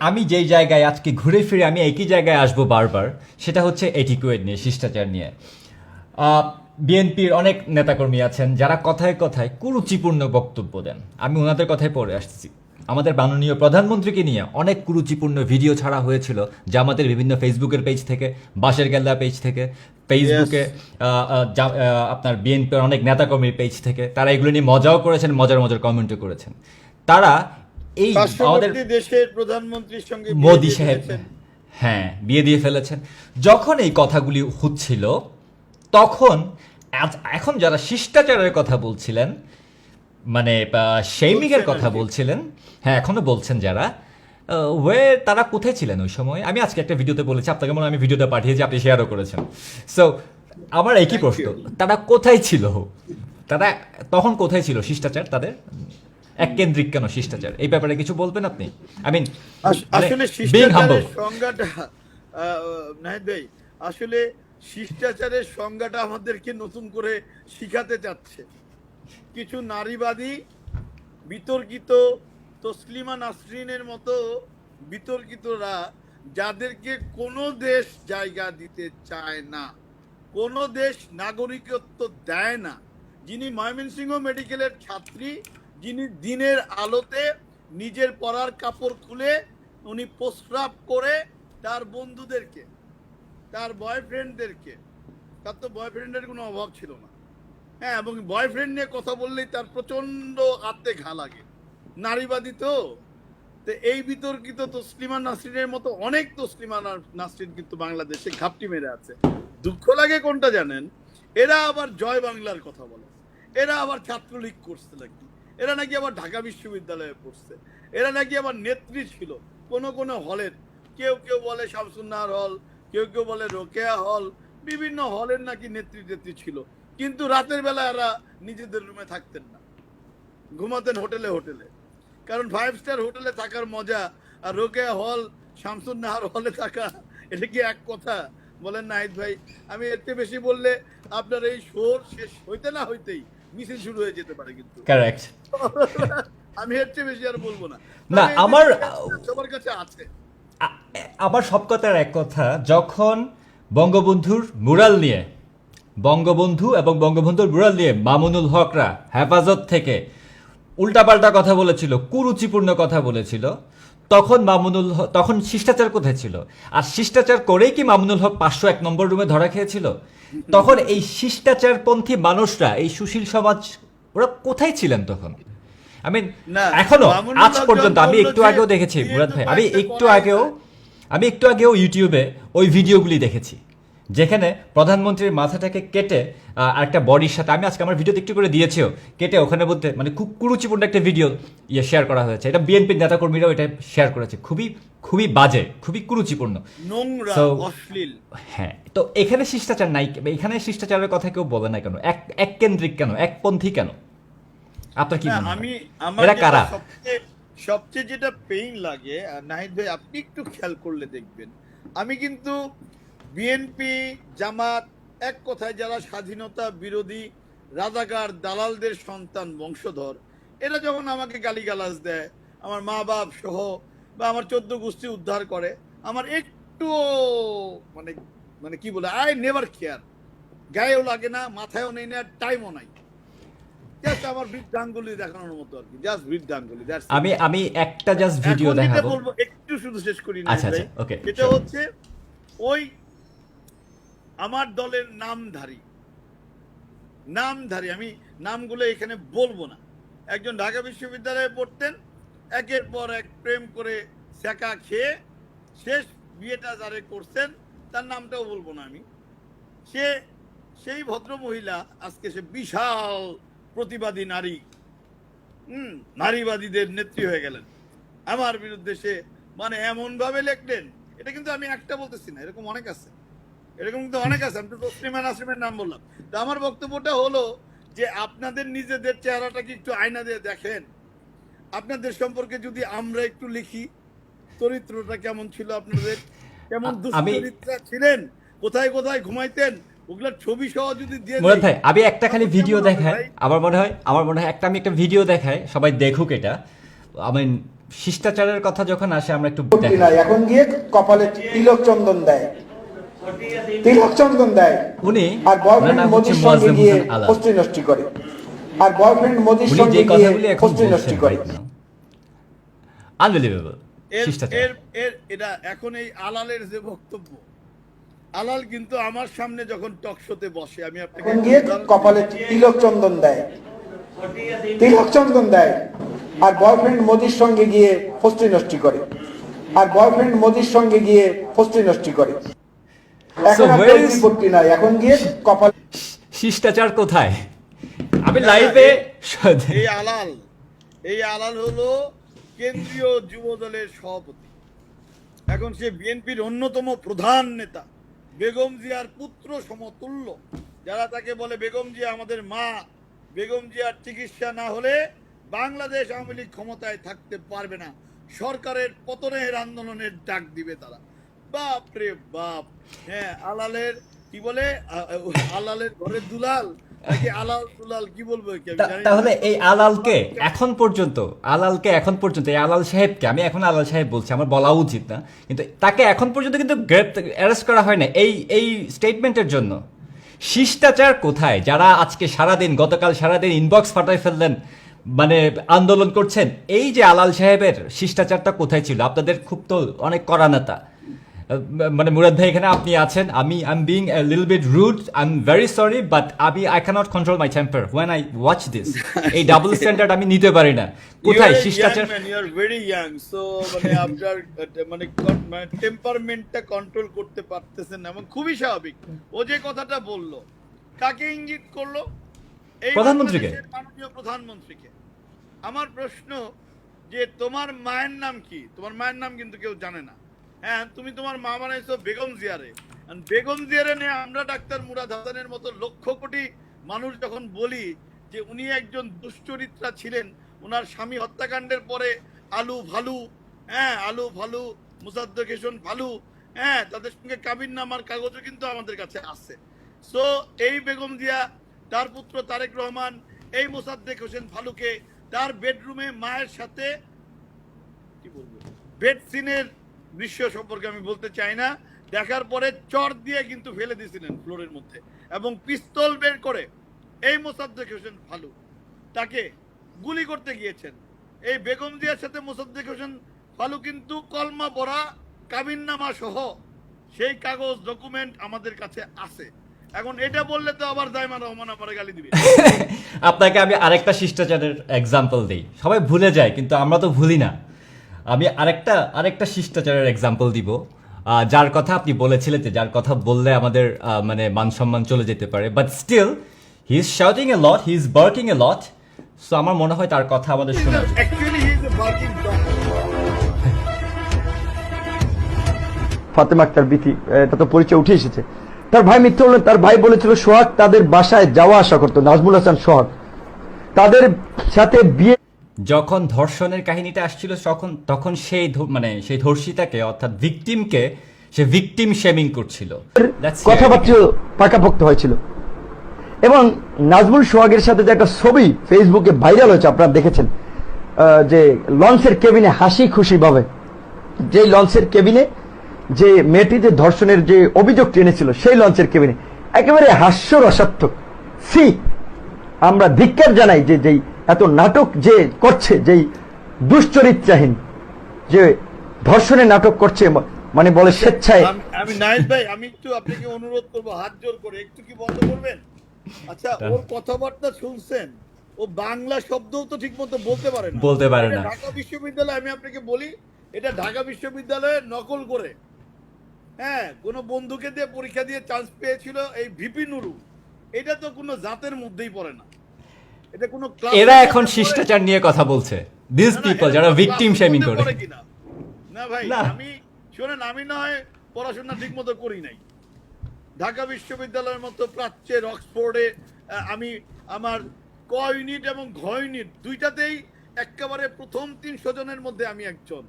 [SPEAKER 1] আমি যেই জায়গায় আজকে ঘুরে ফিরে আমি একই জায়গায় আসবো বারবার, সেটা হচ্ছে এটিকুয়েট নিয়ে, শিষ্টাচার নিয়ে। বিএনপির অনেক নেতাকর্মী আছেন যারা কথায় কথায় কুরুচিপূর্ণ বক্তব্য দেন, আমি ওনাদের কথায় পড়ে আসছি। আমাদের মাননীয় প্রধানমন্ত্রীকে নিয়ে অনেক কুরুচিপূর্ণ ভিডিও ছাড়া হয়েছিল, যা আমাদের বিভিন্ন ফেসবুকের পেজ থেকে, বাঁশের গেল্লা পেজ থেকে, ফেসবুকে আপনার বিএনপির অনেক নেতাকর্মীর পেজ থেকে, তারা এগুলো নিয়ে মজাও করেছেন, মজার মজার কমেন্টও করেছেন। তারা এই আমাদের
[SPEAKER 2] দেশের প্রধানমন্ত্রীর সঙ্গে
[SPEAKER 1] মোদি সাহেব, হ্যাঁ, বিয়ে দিয়ে ফেলেছেন। যখন এই কথাগুলি হচ্ছিল তখন এখন যারা শিষ্টাচারের কথা বলছিলেন, মানে শেমিং এর কথা বলছিলেন, হ্যাঁ এখনো বলছেন যারা, তারা কোথায় ছিলেন ওই সময়? আমি আজকে একটা ভিডিওতে বলেছি, আপনাকে মনে হয় আমি ভিডিওটা পাঠিয়েছি, আপনি শেয়ারও করেছেন। সো আমার একই প্রশ্ন, তারা কোথায় ছিল? তারা তখন কোথায় ছিল? শিষ্টাচার তাদের এককেন্দ্রিক কেন শিষ্টাচার? এই ব্যাপারে কিছু বলবেন আপনি? আই মিন
[SPEAKER 2] আসলে শিষ্টাচারের সংজ্ঞাটা নাহিদ ভাই, আসলে শিষ্টাচারের সংজ্ঞাটা আমাদেরকে নতুন করে শিখাতে চাচ্ছে কিছু নারীবাদী বিতর্কিত, তসলিমা নাসরিনের মতো বিতর্কিতরা, যাদেরকে কোনো দেশ জায়গা দিতে চায় না, কোনো দেশ নাগরিকত্ব দেয় না, যিনি ময়মনসিংহ মেডিকেলের ছাত্রী, যিনি দিনের আলোতে নিজের পরার কাপড় খুলে উনি প্রস্রাব করে তার বন্ধুদেরকে, তার বয়ফ্রেন্ডদেরকে, তার তো বয়ফ্রেন্ডের কোনো অভাব ছিল না, হ্যাঁ, এবং বয়ফ্রেন্ড নিয়ে কথা বললেই তার প্রচন্ড আত্মে ঘা লাগে, নারীবাদী তো। এই বিতর্কিত তসলিমা নাসরিনের মতো অনেক তসলিমা নাসরিন কিন্তু বাংলাদেশে ঘাপটি মেরে আছে। দুঃখ লাগে কোনটা জানেন? এরা আবার জয় বাংলার কথা বলে, এরা আবার ছাত্রলীগ করছে নাকি, এরা নাকি আবার ঢাকা বিশ্ববিদ্যালয়ে পড়ছে, এরা নাকি আবার নেত্রী ছিল কোনো কোনো হলের, কেউ কেউ বলে শামসুন্নাহার হল, কেউ কেউ বলে রোকেয়া হল, বিভিন্ন হলের নাকি নেত্রী ছিল। কিন্তু রাতের বেলা এরা নিজেদের রুমে থাকতেন না, ঘুমাতেন হোটেলে হোটেলে, কারণ 5 স্টার হোটেলে থাকার মজা আর রোকেয়া হল, শামসুন্নাহার হলে থাকা, এটা কি এক কথা? বলেন নাহিদ ভাই। আমি এতে বেশি বললে আপনার এই শোর শেষ হইতে না হইতেই মিছিল শুরু হয়ে যেতে পারে, কিন্তু
[SPEAKER 1] কারেক্ট।
[SPEAKER 2] আমি এর চেয়ে বেশি আর বলবো না।
[SPEAKER 1] না, আমার
[SPEAKER 2] সবার কাছে আছে।
[SPEAKER 1] আবার সব কথার এক কথা, যখন বঙ্গবন্ধুর মুরাল নিয়ে, বঙ্গবন্ধু এবং বঙ্গবন্ধুর মুরাল নিয়ে মামুনুল হকরা হেফাজত থেকে উল্টাপাল্টা কথা বলেছিল, কুরুচিপূর্ণ কথা বলেছিল, তখন শিষ্টাচার কোথায় ছিল? আর শিষ্টাচার করেই কি মামুনুল হক 501 নম্বর রুমে ধরা খেয়েছিল? তখন এই শিষ্টাচারপন্থী মানুষরা, এই সুশীল সমাজ, ওরা কোথায় ছিলেন তখন? আই মিন এখনো আজ পর্যন্ত আমি একটু আগেও দেখেছি মুরাদ ভাই, আমি একটু আগেও ইউটিউবে ওই ভিডিওগুলি দেখেছি, যেখানে প্রধানমন্ত্রীর মাথাটাকে কেটে একটা বডির সাথে, আমি আজকে আমার ভিডিওতে একটু করে দিয়েছিও, কেটে ওখানে বলতে, মানে খুব কুরুচিপূর্ণ একটা ভিডিও শেয়ার করা হয়েছে। এটা বিএনপির নেতাকর্মীরাও এটা শেয়ার করেছে, খুবই খুবই বাজে, খুবই কুরুচিপূর্ণ,
[SPEAKER 2] নোংরা, অশ্লীল।
[SPEAKER 1] হ্যাঁ, তো এখানে শিষ্টাচার নাই, এখানে শিষ্টাচারের কথা কেউ বলে না কেন? এক কেন্দ্রিক কেন, একপন্থী কেন? আপনার কি মনে হয়? এরা কারা?
[SPEAKER 2] সবচেয়ে যেটা পেইন লাগে নাহিদ ভাই, আপনি একটু খেয়াল করলে দেখবেন, আমি কিন্তু বিএনপি, জামাত, এক কথায় যারা স্বাধীনতা বিরোধী রাজাকার দালালদের সন্তান বংশধর, এরা যখন আমাকে গালিগালাজ দেয়, আমার মা বাপ সহ, বা আমার 14 গোষ্ঠী উদ্ধার করে, আমার একটু মানে মানে কি বলে, আই নেভার কেয়ার, গায়েও লাগে না, মাথায়ও নেই না, টাইমও নাই, জাস্ট আমার বৃদ্ধাঙ্গুলি দেখানোর মতো আর কি, জাস্ট বৃদ্ধাঙ্গুলি।
[SPEAKER 1] আমি একটা জাস্ট ভিডিও দেখাবো,
[SPEAKER 2] বলবো একটু শুধু শেষ করি না।
[SPEAKER 1] আচ্ছা, ওকে।
[SPEAKER 2] এটা হচ্ছে ওই আমার দলের নামধারী, আমি নামগুলো এখানে বলবো না, একজন ঢাকা বিশ্ববিদ্যালয়ে পড়তেন, একের পর এক প্রেম করে সেকা খেয়ে শেষ বিয়েটা যারে করছেন, তার নামটাও বলবো না আমি, সেই ভদ্র মহিলা আজকে সে বিশাল প্রতিবাদী নারী, নারীবাদীদের নেত্রী হয়ে গেলেন। আমার বিরুদ্ধে সে মানে এমন ভাবে লেখলেন, এটা কিন্তু আমি একটা বলতেছি না, এরকম অনেক আছে, আমি তো তসলিমা নাসরিনের নাম বললাম। তো আমার বক্তব্যটা হলো যে আপনাদের নিজেদের চেহারাটা কি একটু আয়না দিয়ে দেখেন, আপনাদের সম্পর্কে যদি আমরা একটু লিখি, চরিত্রটা কেমন ছিল আপনাদের, কেমন দুশ্চরিত্রা ছিলেন, কোথায় কোথায় ঘুমাইতেন, ওগুলা ছবি সহ যদি দিয়ে
[SPEAKER 1] মুরাদ
[SPEAKER 2] দেই,
[SPEAKER 1] ভাই আমি একটা খালি
[SPEAKER 2] তাহলে
[SPEAKER 1] ভিডিও
[SPEAKER 2] কেমন হবে
[SPEAKER 1] দেখাই,
[SPEAKER 2] ভাই?
[SPEAKER 1] আমার মনে হয় আমি একটা ভিডিও দেখাই, সবাই দেখুক এটা। আমি শিষ্টাচারের কথা যখন আসে আমরা একটু
[SPEAKER 3] করতে
[SPEAKER 1] দেখাই।
[SPEAKER 3] নাই, এখন গিয়ে কপালে তিলক চন্দন দেয়, তিলক চন্দন দেয়,
[SPEAKER 1] উনি
[SPEAKER 3] আর
[SPEAKER 1] ওনার
[SPEAKER 3] বয়ফ্রেন্ড
[SPEAKER 1] নাম হচ্ছে
[SPEAKER 3] মোদির সঙ্গে
[SPEAKER 1] মোয়াজ্জেম
[SPEAKER 3] গিয়ে
[SPEAKER 1] হোসেন আলাল।
[SPEAKER 3] ফষ্টি নষ্টি করে, আর বয়ফ্রেন্ড মোদির
[SPEAKER 1] উনি
[SPEAKER 3] সঙ্গে
[SPEAKER 1] যে
[SPEAKER 3] গিয়ে
[SPEAKER 1] কথাগুলি এখন
[SPEAKER 3] ফষ্টি
[SPEAKER 1] বলছেন
[SPEAKER 3] নষ্টি করে।
[SPEAKER 1] right now, unbelievable
[SPEAKER 2] এর
[SPEAKER 1] শিষ্টাচার।
[SPEAKER 2] এর এর এটা এখন এই আলালের যে বক্তব্য, আলাল কিন্তু আমার সামনে যখন টক শোতে বসে, আমি আপনাকে
[SPEAKER 3] এখন গিয়ে কপালে তিলক চন্দন দেয়, তিলক চন্দন দেয়, আর বয়ফ্রেন্ড মোদির সঙ্গে গিয়ে ফষ্টি নষ্টি করে, আর বয়ফ্রেন্ড মোদির সঙ্গে গিয়ে ফষ্টি নষ্টি করে। এখন আর
[SPEAKER 1] where is-
[SPEAKER 3] বিপত্তি নাই, এখন গিয়ে কপালে
[SPEAKER 1] শিষ্টাচার কোথায়? আমি লাইভে
[SPEAKER 2] এই আলাল হলো কেন্দ্রীয় যুব দলের সভাপতি, এখন সে বিএনপির অন্যতম প্রধান নেতা, বেগম জিয়ার পুত্র সমতুল্য। যারা তাকে বলে বেগম জিয়া আমাদের মা, বেগম জিয়ার চিকিৎসা না হলে বাংলাদেশ আওয়ামী লীগ ক্ষমতায় থাকতে পারবে না, সরকারের পতনের আন্দোলনের ডাক দিবে তারা। বাপ রে বাপ। হ্যাঁ, আলালের কি বলে, আলালের ঘরে দুলাল নাকি আলাল দুলাল, কি বলবো কি আমি জানি না।
[SPEAKER 1] তাহলে এই আলালকে এখন পর্যন্ত এই আলাল সাহেবকে, আমি এখন আলাল সাহেব বলছি, আমার বলা উচিত না, কিন্তু তাকে এখন পর্যন্ত কিন্তু অ্যারেস্ট করা হয় না এই স্টেটমেন্টের জন্য। শিষ্টাচার কোথায়? যারা আজকে গতকাল সারাদিন ইনবক্স ফাটাই ফেললেন, মানে আন্দোলন করছেন, এই যে আলাল সাহেবের শিষ্টাচারটা কোথায় ছিল? আপনাদের খুব তো অনেক কড়া নেতা, মানে মুরাদ ভাই এখানে আপনি আছেন, আমি I am being a little bit rude, I am very sorry, but I cannot control my temper when I watch this. এই ডাবল স্ট্যান্ডার্ড আমি নিতে পারি না। কোথায় শিষ্টাচার?
[SPEAKER 2] You are very young, so মানে আপনার মানে টেম্পারমেন্টটা কন্ট্রোল করতে পারতেছেন না, এবং খুবই স্বাভাবিক। ও যে কথাটা বললো, কাকে ইঙ্গিত করলো? এই
[SPEAKER 1] প্রধানমন্ত্রীকে।
[SPEAKER 2] বাংলাদেশের মাননীয় প্রধানমন্ত্রীকে। আমার প্রশ্ন যে তোমার মায়ের নাম কি? তোমার মায়ের নাম কিন্তু কেউ জানে না। হ্যাঁ, তুমি তোমার মা বানাইছো বেগম জিয়ারে, আর বেগম জিয়ারে নিয়ে আমরা ডাক্তার মুরাদ হাসানের মতো লক্ষ কোটি মানুষ যখন বলি যে উনি একজন দুশ্চরিত্রা ছিলেন, ওনার স্বামী হত্যাকাণ্ডের পরে আলু ভালু, হ্যাঁ আলু ভালু, মুসাদ্দেক হোসেন ভালু, হ্যাঁ তাদের সঙ্গে কাবিন নামার কাগজও কিন্তু আমাদের কাছে আছে। সো এই বেগম জিয়া, তার পুত্র তারেক রহমান, এই মোসাদ্দেক হোসেন ভালুকে তার বেডরুমে মায়ের সাথে কি বলবো, বেড সিনের দৃশ্য সম্পর্কে আমি বলতে চাই না, দেখার পরে চর দিয়ে কিন্তু ফেলে দিয়েছিলেন ফ্লোরের মধ্যে, এবং পিস্তল বের করে এই মোসাদ্দেক হোসেন ভালু তাকে গুলি করতে গিয়েছেন। এই বেগম জিয়ার সাথে মোসাদ্দেক হোসেন ভালু কিন্তু কলমা পড়া, কাবিননামা সহ সেই কাগজ ডকুমেন্ট আমাদের কাছে আছে। এখন এটা বললে তো আবার জাইমা রহমান আমার গালি দিবে।
[SPEAKER 1] আপনাকে আমি আরেকটা শিষ্টাচারের এক্সাম্পল দিই, সবাই ভুলে যায় কিন্তু আমরা তো ভুলি না। আমি আরেকটা শিষ্টাচারের এক্সাম্পল দিব, যার কথা আপনি বলেছিলেন যে যার কথা বললে আমাদের মানে মান সম্মান চলে যেতে পারে, but still he is shouting a lot, he is barking a lot, so আমার মনে হয় তার কথা আমাদের শোনা উচিত।
[SPEAKER 2] Actually he is a working dog.
[SPEAKER 4] Fatema Akter Bithi, এটা তো পরিচয় উঠে এসেছে। তার ভাই মিথ্যা বললেন, তার ভাই বলেছিল সোহাগ তাদের বাসায় যাওয়া আসা করতো, নাজমুল হাসান সোহাগ, তাদের সাথে বিয়ে।
[SPEAKER 1] যখন ধর্ষণের কাহিনীটা আসছিল তখন মানে সেই ধর্ষিতাকে অর্থাৎ ভিকটিমকে সে ভিকটিম শেমিং করছিল,
[SPEAKER 4] কথাবার্তা পাকাপোক্ত হয়েছিল। এবং নাজমুল সোহাগের সাথে যে একটা ছবি ফেসবুকে ভাইরাল হয়েছে, আপনারা দেখেছেন, যে লঞ্চের কেবিনে হাসি খুশি ভাবে, যে লঞ্চের কেবিনে যে মেয়েটি যে ধর্ষণের যে অভিযোগটি এনেছিল, সেই লঞ্চের কেবিনে একেবারে হাস্যরসাত্মক। সি, আমরা ধিক্কার জানাই যে যেই এত নাটক যে করছে, যেই দুশ্চরিত্রাহীন যে ধর্ষণের নাটক করছে, মানে বলে স্বেচ্ছায়।
[SPEAKER 2] আমি নাইল ভাই, আমি একটু আপনাকে অনুরোধ করবো হাত জোর করে, একটু কি বন্ধ করবেন? আচ্ছা, ওর কথাবার্তা শুনছেন, ও বাংলা শব্দও তো ঠিক মতো বলতে পারে না।
[SPEAKER 1] না।
[SPEAKER 2] ঢাকা বিশ্ববিদ্যালয়, আমি আপনাকে বলি, এটা ঢাকা বিশ্ববিদ্যালয়ে নকল করে, হ্যাঁ, কোন বন্ধুকে দিয়ে পরীক্ষা দিয়ে চান্স পেয়েছিল এই ভিপি নুরু। এটা তো কোনো জাতের মধ্যেই পড়ে না, এটা কোনো
[SPEAKER 1] এরা এখন শিষ্টাচার নিয়ে কথা বলছে, দিস পিপল যারা ভিকটিম শেমিং করে।
[SPEAKER 2] না ভাই,
[SPEAKER 1] না।
[SPEAKER 2] আমি শোনেন, আমি নয় পড়াশোনা ঠিক মতো করি নাই, ঢাকা বিশ্ববিদ্যালয়ের মতো প্রাচ্যের অক্সফোর্ডে আমি আমার ক ইউনিট এবং ঘ ইউনিট দুইটাতেই একেবারে প্রথম 300 জনের মধ্যে আমি একজন,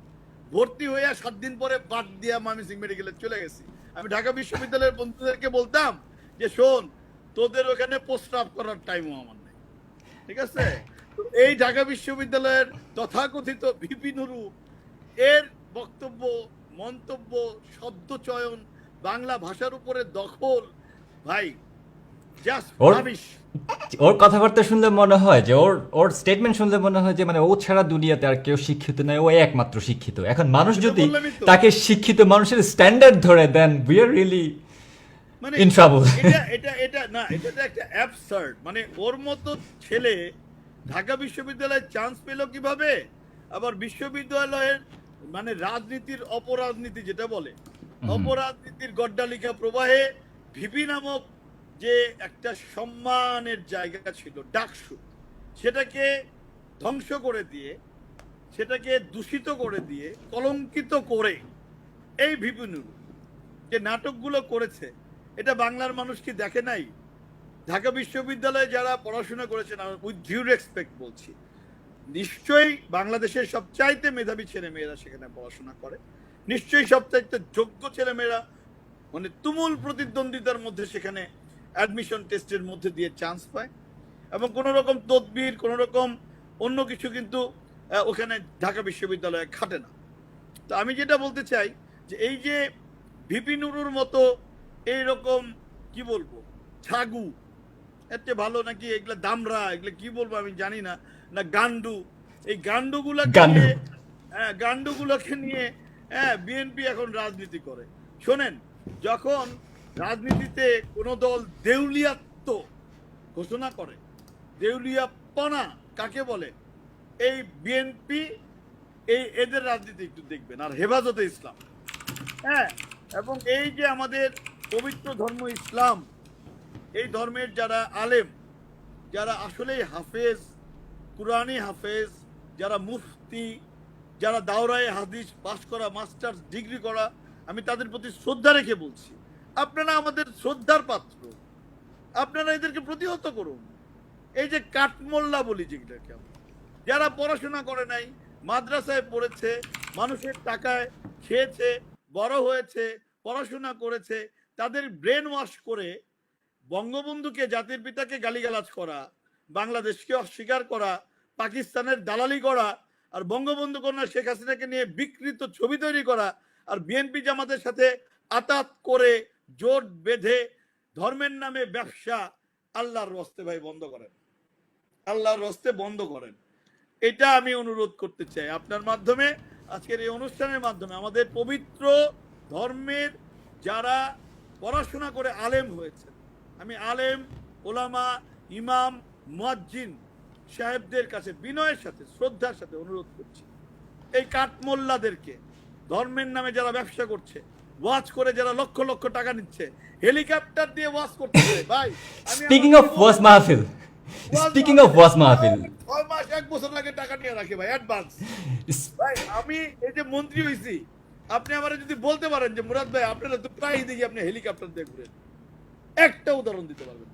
[SPEAKER 2] ভর্তি হয়ে 7 দিন পরে বাদ দিয়া ময়মনসিংহ মেডিকেলে চলে গেছি। আমি ঢাকা বিশ্ববিদ্যালয়ের বন্ধুদেরকে বলতাম যে শোন, তোদের ওখানে প্রস্রাব করার টাইমও আমার নেই, ঠিক আছে? তো এই ঢাকা বিশ্ববিদ্যালয়ের তথাকথিত ভিপি নুরু এর বক্তব্য, মন্তব্য, শব্দ চয়ন, বাংলা ভাষার উপরে দখল, ভাই জাস্ট
[SPEAKER 1] ওর
[SPEAKER 2] রাবিশ।
[SPEAKER 1] ওর কথাবার্তা শুনলে মনে হয় যে ওর স্টেটমেন্ট শুনলে মনে হয় যে মানে ও ছাড়া দুনিয়াতে আর কেউ শিক্ষিত নয়, ও একমাত্র শিক্ষিত। এখন মানুষ
[SPEAKER 2] এটা
[SPEAKER 1] যদি
[SPEAKER 2] বললামই তো।
[SPEAKER 1] তাকে শিক্ষিত মানুষের স্ট্যান্ডার্ড ধরে দেন উই আর রিয়েলি
[SPEAKER 2] মানে
[SPEAKER 1] ইন ট্রাবল।
[SPEAKER 2] এটা না, এটা তো একটা অ্যাবসার্ড। মানে ওর মতো ছেলে ঢাকা বিশ্ববিদ্যালয়ে চান্স পেল কিভাবে? আবার বিশ্ববিদ্যালয়ের মানে রাজনীতির অপরাজনীতি যেটা বলে, অপরাজনীতির গড্ডালিকা প্রবাহে ভিপি নামক যে একটা সম্মানের জায়গা ছিল ডাকসু, সেটাকে ধ্বংস করে দিয়ে, সেটাকে দূষিত করে দিয়ে, কলঙ্কিত করে এই ভিপি নুরু যে নাটকগুলো করেছে, এটা বাংলার মানুষ কি দেখে নাই? ঢাকা বিশ্ববিদ্যালয়ে যারা পড়াশোনা করেছেন, উইথ ডিউ রেসপেক্ট বলছি, নিশ্চয়ই বাংলাদেশের সবচাইতে মেধাবী ছেলে মেয়েরা সেখানে পড়াশোনা করে, নিশ্চয়ই সবচাইতে যোগ্য ছেলে মেয়েরা মানে তুমুল প্রতিদ্বন্দ্বিতার মধ্যে সেখানে অ্যাডমিশন টেস্টের মধ্যে দিয়ে চান্স পায়, এবং কোনো রকম তদবির, কোনো রকম অন্য কিছু কিন্তু ওখানে ঢাকা বিশ্ববিদ্যালয়ে খাটে না। তো আমি যেটা বলতে চাই যে এই যে ভিপি নুরুর মতো এইরকম কি বলবো ছাগু, এর চেয়ে ভালো নাকি এগুলা দামরা, এগুলা কি বলবো আমি জানি না, না গান্ডু, এই গান্ডুগুলোকে
[SPEAKER 1] গান্ডু।
[SPEAKER 2] নিয়ে, হ্যাঁ গান্ডুগুলোকে নিয়ে বিএনপি এখন রাজনীতি করে। শোনেন, যখন রাজনীতিতে কোনো দল দেউলিয়াত্ব ঘোষণা করে, দেউলিয়াপনা কাকে বলে, এই বিএনপি, এদের রাজনীতি একটু দেখবেন। আর হেফাজতে ইসলাম, হ্যাঁ, এবং এই যে আমাদের পবিত্র ধর্ম ইসলাম, এই ধর্মের যারা আলেম, যারা আসলেই হাফেজ, কুরআনি হাফেজ, যারা মুফতি, যারা দাওরায়ে হাদিস পাস করা, মাস্টার্স ডিগ্রি করা, আমি তাদের প্রতি শ্রদ্ধা রেখে বলছি, আপনারা আমাদের শ্রদ্ধার পাত্র, আপনারা এদেরকে প্রতিহত করুন। এই যে কাঠমোল্লা বলি যেগুলোকে আমরা, যারা পড়াশোনা করে নাই, মাদ্রাসায় পড়েছে, মানুষের টাকায় খেয়েছে, বড় হয়েছে, পড়াশোনা করেছে, তাদের ব্রেন ওয়াশ করে বঙ্গবন্ধুকে, জাতির পিতাকে গালিগালাজ করা, বাংলাদেশকে অস্বীকার করা, পাকিস্তানের দালালি করা, আর বঙ্গবন্ধু কন্যা শেখ হাসিনাকে নিয়ে বিকৃত ছবি তৈরি করা, আর বিএনপি জামাতের সাথে আতাত করে জোট বেঁধে ধর্মের নামে ব্যবসা, আল্লাহর রস্তে ভাই বন্ধ করেন, আল্লাহর রস্তে বন্ধ করেন। এটা আমি অনুরোধ করতে চাই আপনার মাধ্যমে, আজকের এই অনুষ্ঠানের মাধ্যমে, আমাদের পবিত্র ধর্মের যারা পড়াশোনা করে আলেম হয়েছে, আমি আলেম, ওলামা, ইমাম, মুয়াজ্জিন সাহেবদের কাছে বিনয়ের সাথে, শ্রদ্ধার সাথে অনুরোধ করছি, এই কাঠমোল্লাদেরকে, ধর্মের নামে যারা ব্যবসা করছে, ওয়াজ করে যারা লক্ষ লক্ষ টাকা নিচ্ছে, হেলিকপ্টার দিয়ে ওয়াজ করতেছে, ভাই
[SPEAKER 1] স্পিকিং অফ ওয়াজ মাহফিল, স্পিকিং অফ ওয়াজ মাহফিল,
[SPEAKER 2] 6 মাস 1 বছর লাগে টাকা নিয়ে রাখে ভাই অ্যাডভান্স। ভাই আমি এই যে মন্ত্রী হইছি, আপনি আমারে যদি বলতে পারেন যে মুরাদ ভাই আপনারা তো প্রায় দেখি আপনি হেলিকপ্টার দিয়ে ঘুরেন, একটা উদাহরণ দিতে পারবেন?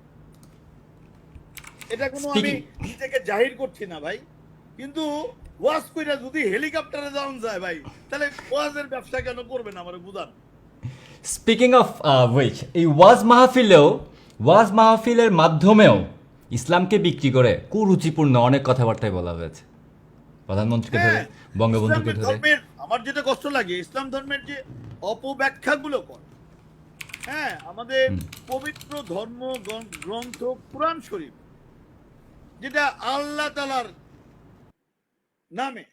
[SPEAKER 2] এটা কোনো আমি নিজেকে জাহির করছি না ভাই, কিন্তু ওয়াজ কইরা যদি হেলিকপ্টারে যাওয়া যায় ভাই, তাহলে ওয়াজের ব্যবসা কেন করবেন আমারে বুঝান।
[SPEAKER 1] স্পিকিং অফ উইচ, এই ওয়াজ মাহফিলের মাধ্যমেও ইসলামকে বিক্রি করে কুরুচিপূর্ণ অনেক কথাবার্তায় বলা হয়েছে, প্রধানমন্ত্রীকে ধরে, বঙ্গবন্ধুকে
[SPEAKER 2] ইসলামের
[SPEAKER 1] ধরে।
[SPEAKER 2] ধর্মের আমার যেটা কষ্ট লাগে, ইসলাম ধর্মের যে অপব্যাখ্যাগুলো করে, হ্যাঁ, আমাদের পবিত্র ধর্ম গ্রন্থ কুরআন শরীফ, যেটা আল্লাহ তাআলার নামে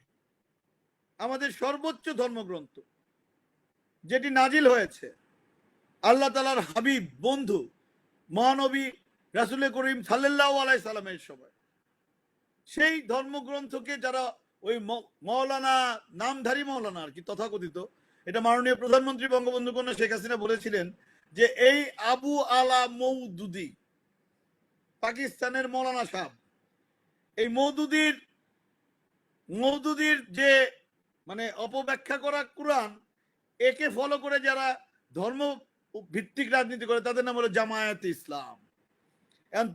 [SPEAKER 2] আমাদের সর্বোচ্চ ধর্মগ্রন্থ, যেটি নাজিল হয়েছে আল্লাহ তাআলার হাবিব, বন্ধু, মহানবী রাসূল করিম সাল্লাল্লাহু আলাইহি সাল্লামের সময়, সেই ধর্মগ্রন্থকে যারা ওই মৌলানা, নামধারী মৌলানা আর কি তথাকথিত, এটা মাননীয় প্রধানমন্ত্রী বঙ্গবন্ধু কন্যা শেখ হাসিনা বলেছিলেন যে এই আবু আলা মৌদুদি, পাকিস্তানের মৌলানা সাহেব, এই মৌদুদির যে মানে অপব্যাখ্যা করা কুরআন, একে ফলো করে যারা ধর্ম ভিত্তিক রাজনীতি করে, তাদের নাম হলো জামায়াতে ইসলাম।